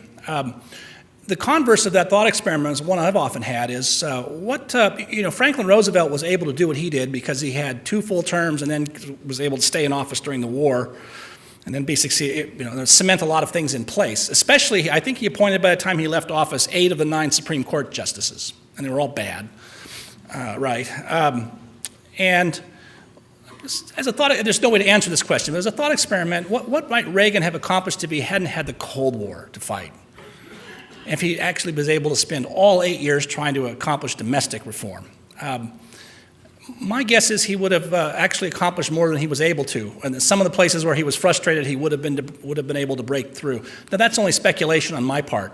The converse of that thought experiment is one I've often had is Franklin Roosevelt was able to do what he did because he had 2 full terms and then was able to stay in office during the war and then basically cement a lot of things in place. Especially, I think he appointed by the time he left office 8 of the 9 Supreme Court justices, and they were all bad, right? And as a thought, there's no way to answer this question, but as a thought experiment, what might Reagan have accomplished if he hadn't had the Cold War to fight? If he actually was able to spend all 8 years trying to accomplish domestic reform. My guess is he would have actually accomplished more than he was able to. And some of the places where he was frustrated, he would have been able to break through. Now, that's only speculation on my part.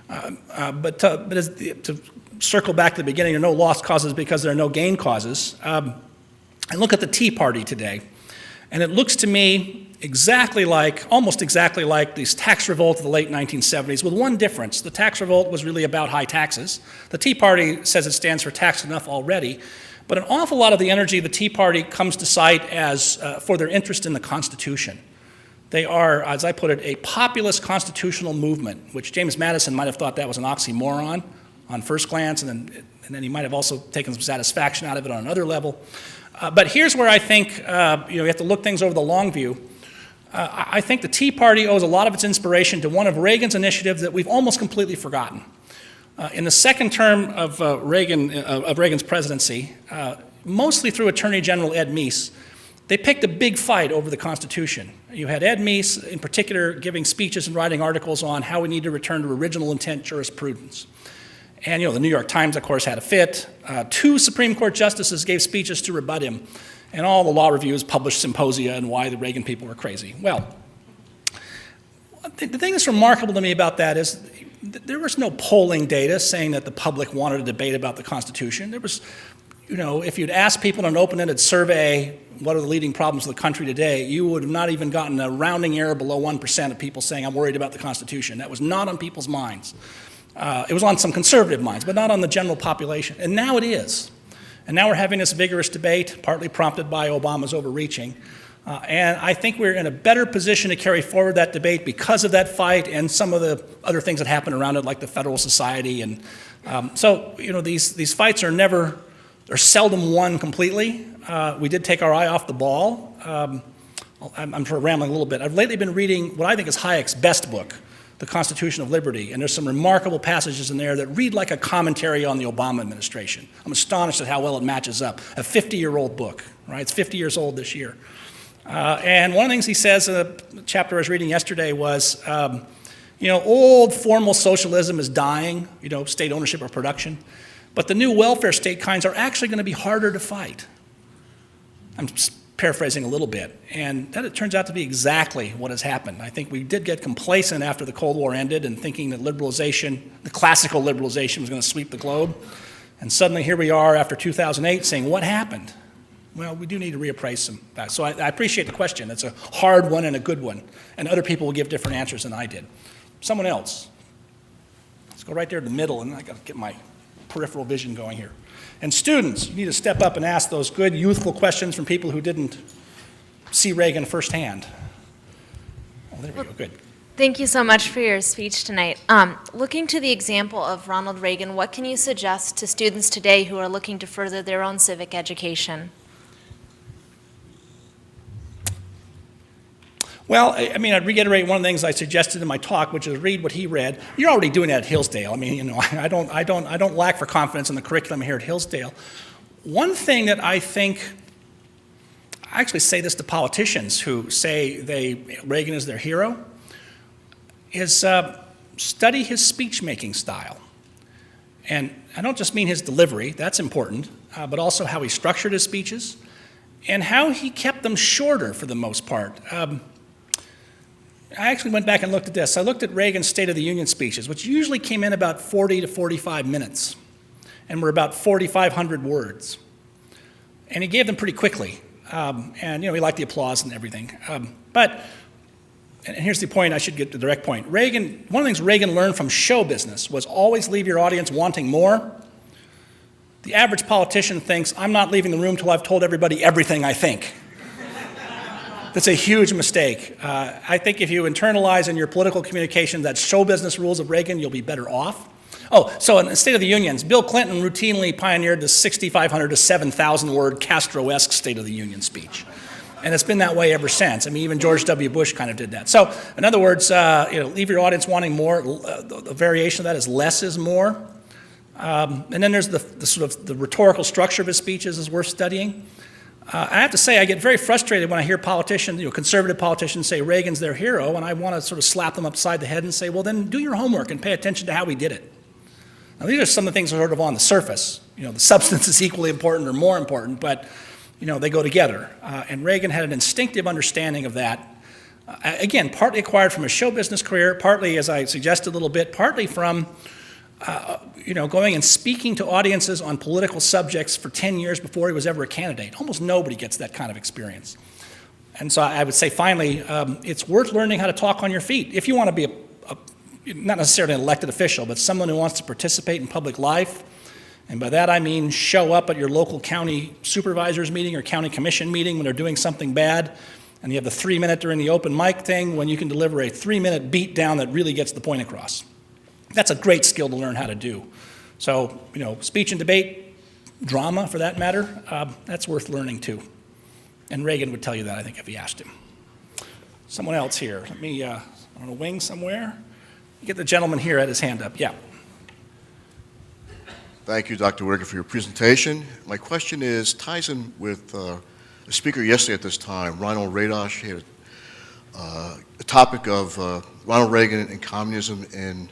But to circle back to the beginning, there are no lost causes because there are no gain causes. I look at the Tea Party today, and it looks to me almost exactly like this tax revolt of the late 1970s, with one difference. The tax revolt was really about high taxes. The Tea Party says it stands for tax enough already, but an awful lot of the energy of the Tea Party comes to sight as for their interest in the Constitution. They are, as I put it, a populist constitutional movement, which James Madison might have thought that was an oxymoron on first glance, and then he might have also taken some satisfaction out of it on another level. But here's where I think you have to look things over the long view. I think the Tea Party owes a lot of its inspiration to one of Reagan's initiatives that we've almost completely forgotten. In the second term of Reagan's presidency, mostly through Attorney General Ed Meese, they picked a big fight over the Constitution. You had Ed Meese, in particular, giving speeches and writing articles on how we need to return to original intent jurisprudence. And the New York Times, of course, had a fit. 2 Supreme Court justices gave speeches to rebut him. And all the law reviews published symposia on why the Reagan people were crazy. Well, the thing that's remarkable to me about that is there was no polling data saying that the public wanted a debate about the Constitution. There was, if you'd asked people in an open-ended survey what are the leading problems of the country today, you would have not even gotten a rounding error below 1% of people saying, I'm worried about the Constitution. That was not on people's minds. It was on some conservative minds, but not on the general population. And now it is. And now we're having this vigorous debate, partly prompted by Obama's overreaching. And I think we're in a better position to carry forward that debate because of that fight and some of the other things that happen around it, like the Federal Society. And these fights are seldom won completely. We did take our eye off the ball. I'm sort of rambling a little bit. I've lately been reading what I think is Hayek's best book, The Constitution of Liberty, and there's some remarkable passages in there that read like a commentary on the Obama administration. I'm astonished at how well it matches up. A 50-year-old book, right? It's 50 years old this year. And one of the things he says in a chapter I was reading yesterday was, old formal socialism is dying, state ownership or production, but the new welfare state kinds are actually going to be harder to fight. I'm paraphrasing a little bit. And that it turns out to be exactly what has happened. I think we did get complacent after the Cold War ended and thinking that liberalization, the classical liberalization, was going to sweep the globe. And suddenly here we are after 2008 saying, what happened? Well, we do need to reappraise some facts. So I appreciate the question. It's a hard one and a good one. And other people will give different answers than I did. Someone else. Let's go right there in the middle, and I got to get my peripheral vision going here. And students, you need to step up and ask those good, youthful questions from people who didn't see Reagan firsthand. Oh, there we go, good. Thank you so much for your speech tonight. Looking to the example of Ronald Reagan, what can you suggest to students today who are looking to further their own civic education? Well, I mean, I'd reiterate one of the things I suggested in my talk, which is read what he read. You're already doing that at Hillsdale. I mean, you know, I don't lack for confidence in the curriculum here at Hillsdale. One thing that I think, I actually say this to politicians who say Reagan is their hero, is study his speech-making style. And I don't just mean his delivery, that's important, but also how he structured his speeches and how he kept them shorter for the most part. I actually went back and looked at this. I looked at Reagan's State of the Union speeches, which usually came in about 40 to 45 minutes and were about 4,500 words. And he gave them pretty quickly. And, you know, he liked the applause and everything. But here's the point, I should get to the direct point. Reagan, one of the things Reagan learned from show business was always leave your audience wanting more. The average politician thinks, I'm not leaving the room till I've told everybody everything I think. That's a huge mistake. I think if you internalize in your political communication that show business rules of Reagan, you'll be better off. Oh, so in the State of the Unions, Bill Clinton routinely pioneered the 6,500 to 7,000 word Castro-esque State of the Union speech. And it's been that way ever since. I mean, even George W. Bush kind of did that. So, in other words, you know, leave your audience wanting more. The variation of that is less is more. And then there's the sort of the rhetorical structure of his speeches is worth studying. I have to say, I get very frustrated when I hear politicians, you know, conservative politicians say Reagan's their hero, and I want to sort of slap them upside the head and say, well, then do your homework and pay attention to how he did it. Now, these are some of the things that are sort of on the surface. You know, the substance is equally important or more important, but, you know, they go together. And Reagan had an instinctive understanding of that. Again, partly acquired from a show business career, partly, as I suggested a little bit, partly from you know, going and speaking to audiences on political subjects for 10 years before he was ever a candidate. Almost nobody gets that kind of experience. And so I would say, finally, it's worth learning how to talk on your feet. If you want to be not necessarily an elected official, but someone who wants to participate in public life, and by that I mean show up at your local county supervisors meeting or county commission meeting when they're doing something bad, and you have the 3-minute during the open mic thing when you can deliver a 3-minute beat down that really gets the point across. That's a great skill to learn how to do. So, you know, speech and debate, drama for that matter, that's worth learning too. And Reagan would tell you that, I think, if he asked him. Someone else here. Let me, on a wing somewhere. Get the gentleman here at his hand up. Yeah. Thank you, Dr. Whitaker, for your presentation. My question ties in with a speaker yesterday at this time, Ronald Reagan. He had a topic of Ronald Reagan and communism in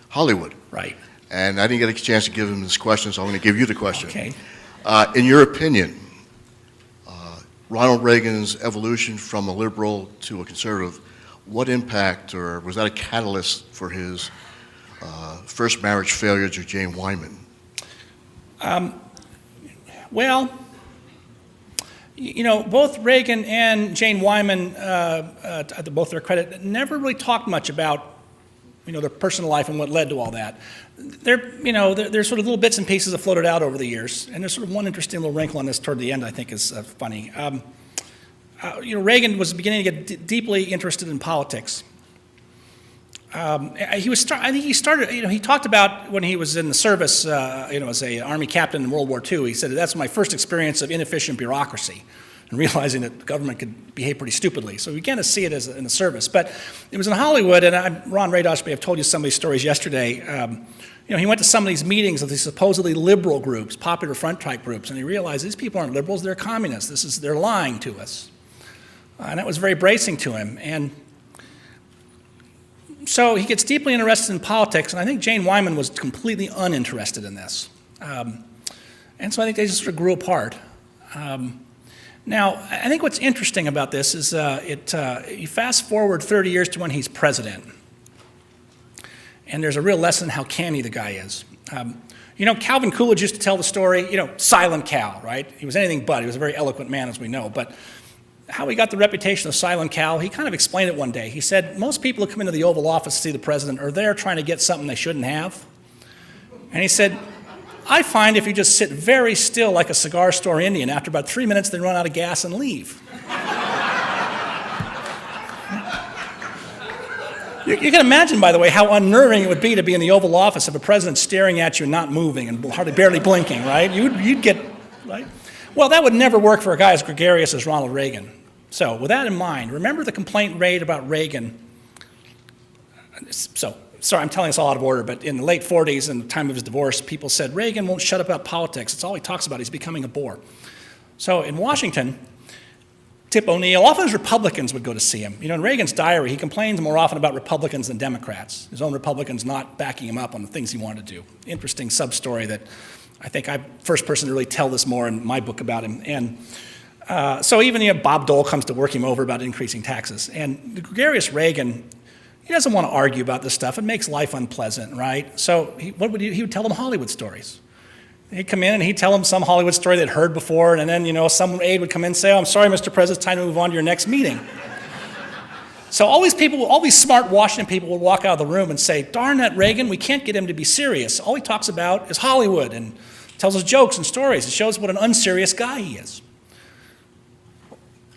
Hollywood. Right. And I didn't get a chance to give him this question, so I'm going to give you the question. Okay. In your opinion, Ronald Reagan's evolution from a liberal to a conservative, what impact, or was that a catalyst for his first marriage failure to Jane Wyman? Well, you know, both Reagan and Jane Wyman, to both their credit, never really talked much about, you know, their personal life and what led to all that. There's sort of little bits and pieces that floated out over the years, and there's sort of one interesting little wrinkle on this toward the end I think is funny. You know, Reagan was beginning to get deeply interested in politics. I think he started, you know, he talked about when he was in the service, you know, as an Army captain in World War II, he said, that's my first experience of inefficient bureaucracy, and realizing that the government could behave pretty stupidly. So we began to see it as in the service. But it was in Hollywood, and Ron Reagan may have told you some of these stories yesterday. You know, he went to some of these meetings of these supposedly liberal groups, popular front type groups, and he realized these people aren't liberals, they're communists. They're lying to us. And that was very bracing to him. And so he gets deeply interested in politics, and I think Jane Wyman was completely uninterested in this. And so I think they just sort of grew apart. Now, I think what's interesting about this is you fast forward 30 years to when he's president, and there's a real lesson in how canny the guy is. Calvin Coolidge used to tell the story, Silent Cal, right? He was anything but. He was a very eloquent man, as we know. But how he got the reputation of Silent Cal, he kind of explained it one day. He said, most people who come into the Oval Office to see the president are there trying to get something they shouldn't have. And he said, I find if you just sit very still like a cigar store Indian, after about 3 minutes, they run out of gas and leave. You can imagine, by the way, how unnerving it would be to be in the Oval Office if a president's staring at you and not moving and barely blinking, right? You'd get, right? Well, that would never work for a guy as gregarious as Ronald Reagan. So with that in mind, remember the complaint made about Reagan. So, sorry, I'm telling this all out of order, but in the late 40s, in the time of his divorce, people said, Reagan won't shut up about politics. It's all he talks about. He's becoming a bore. So in Washington, Tip O'Neill, often as Republicans would go to see him. In Reagan's diary, he complains more often about Republicans than Democrats. His own Republicans not backing him up on the things he wanted to do. Interesting sub-story that I think I'm the first person to really tell this more in my book about him. And so even Bob Dole comes to work him over about increasing taxes. And the gregarious Reagan, he doesn't want to argue about this stuff. It makes life unpleasant, right? So he would tell them Hollywood stories. He'd come in and he'd tell them some Hollywood story they'd heard before, and then, some aide would come in and say, oh, I'm sorry, Mr. President, it's time to move on to your next meeting. So all these smart Washington people would walk out of the room and say, darn that Reagan, we can't get him to be serious. All he talks about is Hollywood and tells us jokes and stories. It shows what an unserious guy he is.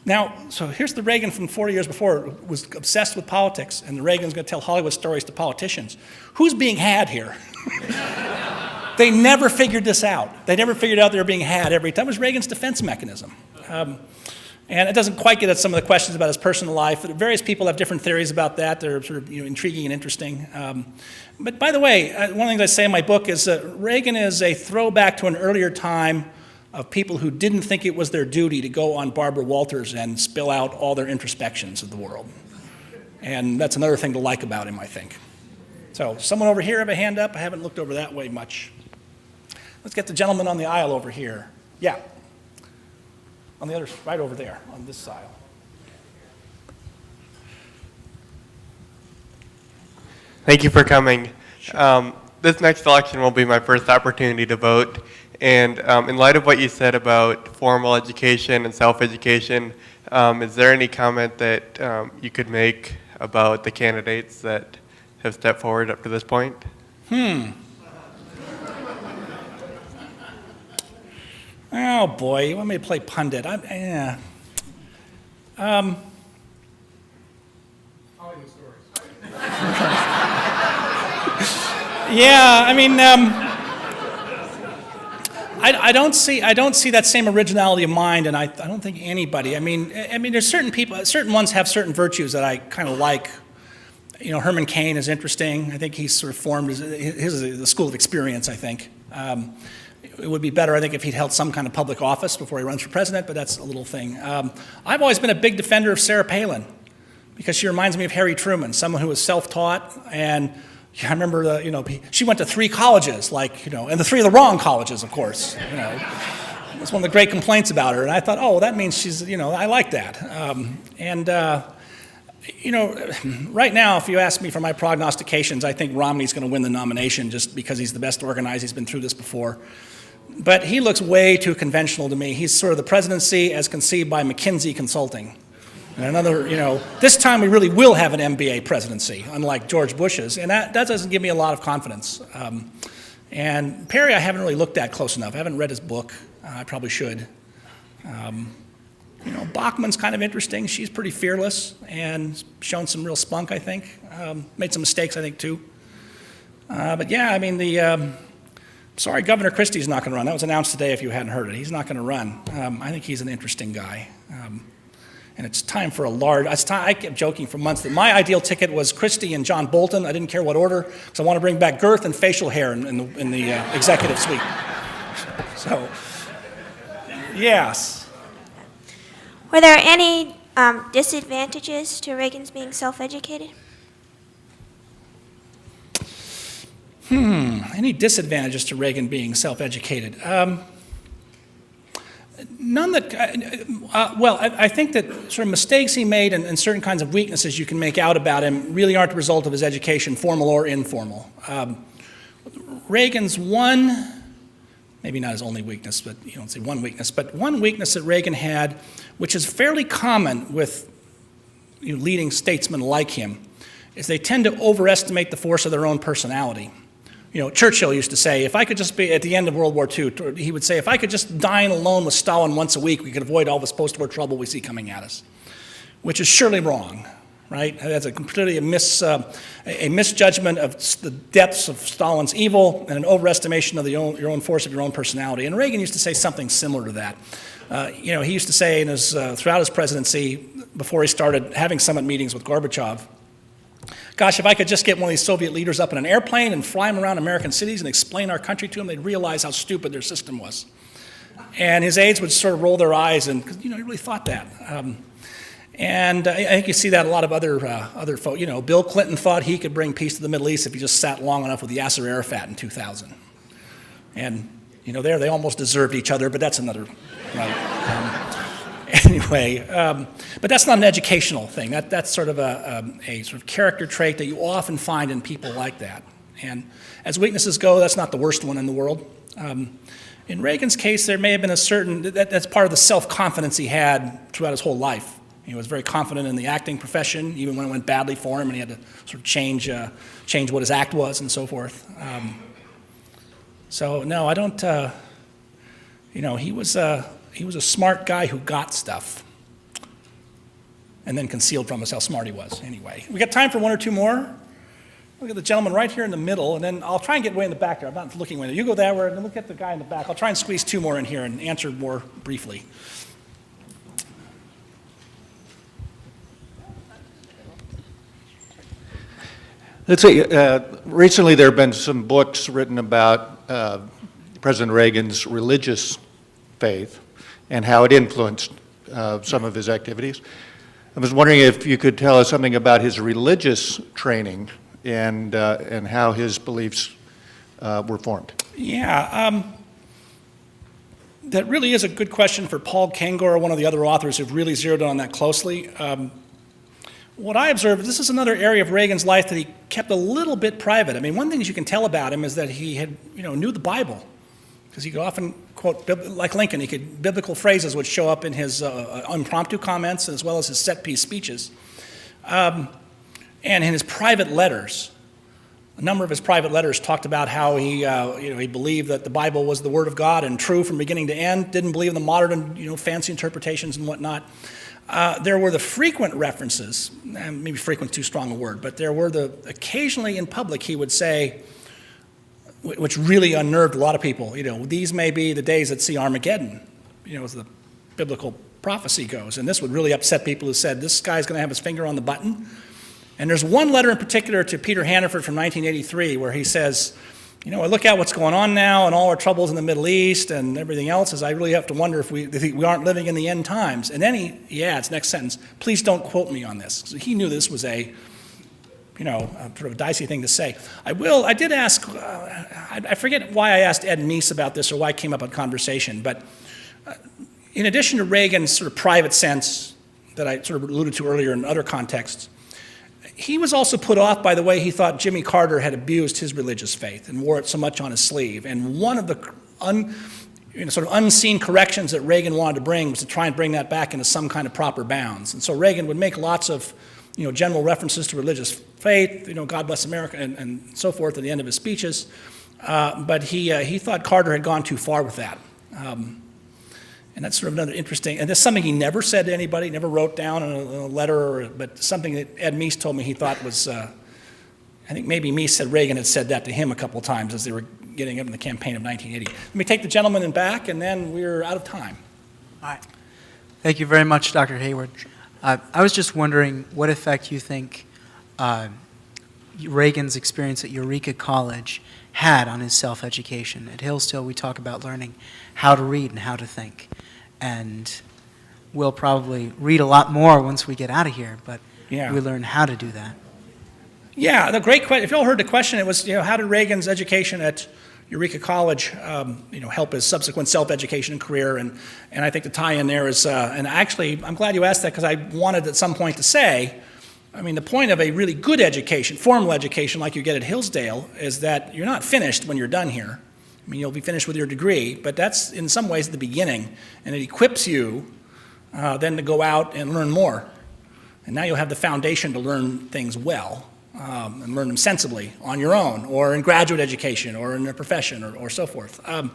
Now, so here's the Reagan from 40 years before, who was obsessed with politics, and the Reagan's going to tell Hollywood stories to politicians. Who's being had here? They never figured this out. They never figured out they were being had every time. It was Reagan's defense mechanism. And it doesn't quite get at some of the questions about his personal life. Various people have different theories about that. They're sort of intriguing and interesting. But by the way, one of the things I say in my book is that Reagan is a throwback to an earlier time of people who didn't think it was their duty to go on Barbara Walters and spill out all their introspections of the world. And that's another thing to like about him, I think. So someone over here have a hand up? I haven't looked over that way much. Let's get the gentleman on the aisle over here. Yeah. On the other, right over there, on this aisle. Thank you for coming. This next election will be my first opportunity to vote. And in light of what you said about formal education and self-education, is there any comment that you could make about the candidates that have stepped forward up to this point? Oh boy, you want me to play pundit? Hollywood stories. Yeah, I mean, I don't see that same originality of mind, and I don't think anybody. I mean, there's certain people, certain ones have certain virtues that I kind of like. Herman Cain is interesting. I think he's sort of formed his the school of experience, I think. It would be better, I think, if he'd held some kind of public office before he runs for president, but that's a little thing. I've always been a big defender of Sarah Palin because she reminds me of Harry Truman, someone who was self-taught, and I remember, she went to 3 colleges, and the 3 of the wrong colleges, of course. That's one of the great complaints about her, and I thought, oh, well, that means she's, I like that. Right now, if you ask me for my prognostications, I think Romney's going to win the nomination just because he's the best organized. He's been through this before. But he looks way too conventional to me. He's sort of the presidency as conceived by McKinsey Consulting. And another, this time we really will have an MBA presidency, unlike George Bush's, and that doesn't give me a lot of confidence. And Perry I haven't really looked at close enough. I haven't read his book. I probably should. Bachmann's kind of interesting. She's pretty fearless and shown some real spunk, I think. Made some mistakes, I think, too. But yeah, I mean, sorry, Governor Christie's not going to run. That was announced today if you hadn't heard it. He's not going to run. I think he's an interesting guy. And it's time for I kept joking for months that my ideal ticket was Christie and John Bolton. I didn't care what order, because I want to bring back girth and facial hair in the executive suite. So, yes. Were there any disadvantages to Reagan's being self-educated? Any disadvantages to Reagan being self-educated? None that, well, I think that sort of mistakes he made and certain kinds of weaknesses you can make out about him really aren't the result of his education, formal or informal. Reagan's one, maybe not his only weakness, but you don't say one weakness, but one weakness that Reagan had, which is fairly common with leading statesmen like him, is they tend to overestimate the force of their own personality. Churchill used to say, if I could just be, at the end of World War II, he would say, if I could just dine alone with Stalin once a week, we could avoid all this post-war trouble we see coming at us, which is surely wrong, right? That's a completely a misjudgment of the depths of Stalin's evil and an overestimation of your own force of your own personality. And Reagan used to say something similar to that. He used to say throughout his presidency, before he started having summit meetings with Gorbachev, gosh, if I could just get one of these Soviet leaders up in an airplane and fly them around American cities and explain our country to them, they'd realize how stupid their system was. And his aides would sort of roll their eyes, and he really thought that. And I think you see that a lot of other folks. Bill Clinton thought he could bring peace to the Middle East if he just sat long enough with Yasser Arafat in 2000. And they almost deserved each other, but that's another. Right? Anyway, but that's not an educational thing. That's sort of a sort of character trait that you often find in people like that. And as weaknesses go, that's not the worst one in the world. In Reagan's case, there may have been a certain, that's part of the self-confidence he had throughout his whole life. He was very confident in the acting profession, even when it went badly for him, and he had to sort of change what his act was and so forth. So no, I don't. He was a smart guy who got stuff, and then concealed from us how smart he was. Anyway, we got time for one or two more. Look at the gentleman right here in the middle, and then I'll try and get way in the back there. I'm not looking way there. You go that way, and then look at the guy in the back. I'll try and squeeze two more in here and answer more briefly. Let's see, recently there have been some books written about President Reagan's religious faith and how it influenced some of his activities. I was wondering if you could tell us something about his religious training and how his beliefs were formed. Yeah, that really is a good question for Paul Kengor, one of the other authors who've really zeroed in on that closely. What I observed, this is another area of Reagan's life that he kept a little bit private. I mean, one thing you can tell about him is that he had, knew the Bible, because he could often quote, like Lincoln, biblical phrases would show up in his impromptu comments as well as his set-piece speeches. And in his private letters, a number of his private letters talked about how he believed that the Bible was the Word of God and true from beginning to end, didn't believe in the modern, fancy interpretations and whatnot. There were the frequent references, maybe frequent too strong a word, but there were occasionally in public he would say, which really unnerved a lot of people, these may be the days that see Armageddon, as the biblical prophecy goes. And this would really upset people who said, this guy's going to have his finger on the button. And there's one letter in particular to Peter Hannaford from 1983 where he says, I look at what's going on now and all our troubles in the Middle East and everything else, I really have to wonder if we aren't living in the end times. And then he adds, next sentence, please don't quote me on this. So he knew this was a sort of a dicey thing to say. I did ask, I forget why I asked Ed Meese about this or why it came up in conversation, but in addition to Reagan's sort of private sense that I sort of alluded to earlier in other contexts, he was also put off by the way he thought Jimmy Carter had abused his religious faith and wore it so much on his sleeve. And one of the sort of unseen corrections that Reagan wanted to bring was to try and bring that back into some kind of proper bounds. And so Reagan would make lots of general references to religious faith, God bless America, and so forth at the end of his speeches. But he thought Carter had gone too far with that. And that's sort of another interesting, and that's something he never said to anybody, never wrote down in a letter, but something that Ed Meese told me he thought was, I think maybe Meese said Reagan had said that to him a couple of times as they were getting up in the campaign of 1980. Let me take the gentleman in back, and then we're out of time. All right. Thank you very much, Dr. Hayward. I was just wondering what effect you think Reagan's experience at Eureka College had on his self-education. At Hillsdale, we talk about learning how to read and how to think. And we'll probably read a lot more once we get out of here, but we learn how to do that. Yeah, the great question. If you all heard the question, it was, how did Reagan's education at Eureka College, help his subsequent self-education and career, and I think the tie-in there is, and actually, I'm glad you asked that because I wanted at some point to say, the point of a really good education, formal education like you get at Hillsdale, is that you're not finished when you're done here. You'll be finished with your degree, but that's in some ways the beginning, and it equips you then to go out and learn more. And now you'll have the foundation to learn things well, and learn them sensibly on your own, or in graduate education, or in a profession, or so forth. I'm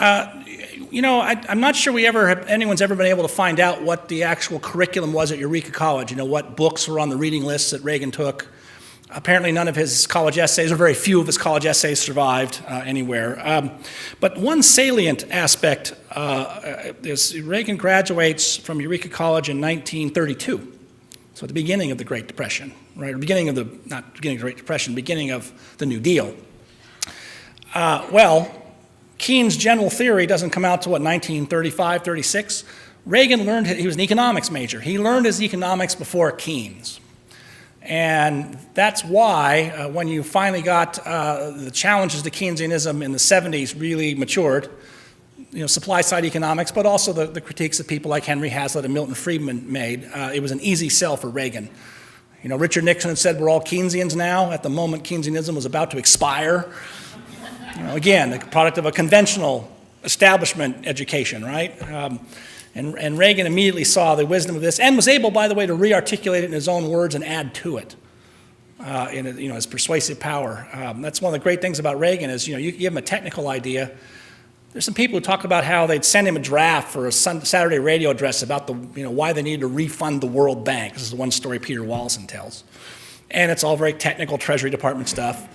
not sure anyone's ever been able to find out what the actual curriculum was at Eureka College, what books were on the reading lists that Reagan took. Apparently none of his college essays, or very few of his college essays, survived anywhere. But one salient aspect is Reagan graduates from Eureka College in 1932. So at the beginning of the Great Depression, right? Or beginning of the Great Depression, beginning of the New Deal. Keynes' general theory doesn't come out to 1935, 36. Reagan learned, he was an economics major. He learned his economics before Keynes. And that's why when you finally got the challenges to Keynesianism in the 70s really matured, supply-side economics, but also the critiques that people like Henry Hazlitt and Milton Friedman made, it was an easy sell for Reagan. Richard Nixon had said we're all Keynesians now. At the moment, Keynesianism was about to expire. Again, the product of a conventional establishment education, right? And Reagan immediately saw the wisdom of this and was able, by the way, to re-articulate it in his own words and add to it in his persuasive power. That's one of the great things about Reagan is, you give him a technical idea. There's some people who talk about how they'd send him a draft for a Saturday radio address about why they needed to refund the World Bank. This is the one story Peter Wallison tells. And it's all very technical Treasury Department stuff.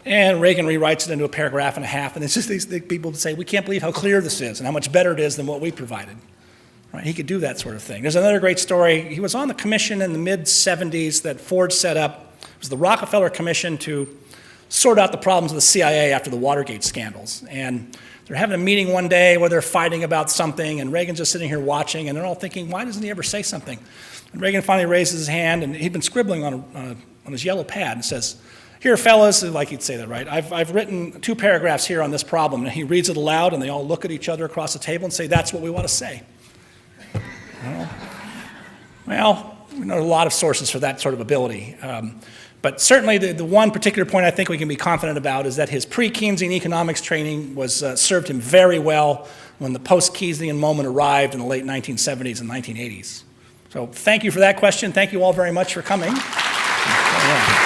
And Reagan rewrites it into a paragraph and a half, and it's just these people say, we can't believe how clear this is and how much better it is than what we provided. Right? He could do that sort of thing. There's another great story. He was on the commission in the mid-'70s that Ford set up. It was the Rockefeller Commission to sort out the problems of the CIA after the Watergate scandals. And they're having a meeting one day where they're fighting about something, and Reagan's just sitting here watching, and they're all thinking, why doesn't he ever say something? And Reagan finally raises his hand, and he'd been scribbling on his yellow pad and says, here, fellas, like he'd say that, right? I've written 2 paragraphs here on this problem. And he reads it aloud, and they all look at each other across the table and say, that's what we want to say. Well, we know a lot of sources for that sort of ability. But certainly the one particular point I think we can be confident about is that his pre-Keynesian economics training served him very well when the post-Keynesian moment arrived in the late 1970s and 1980s. So thank you for that question. Thank you all very much for coming. Yeah.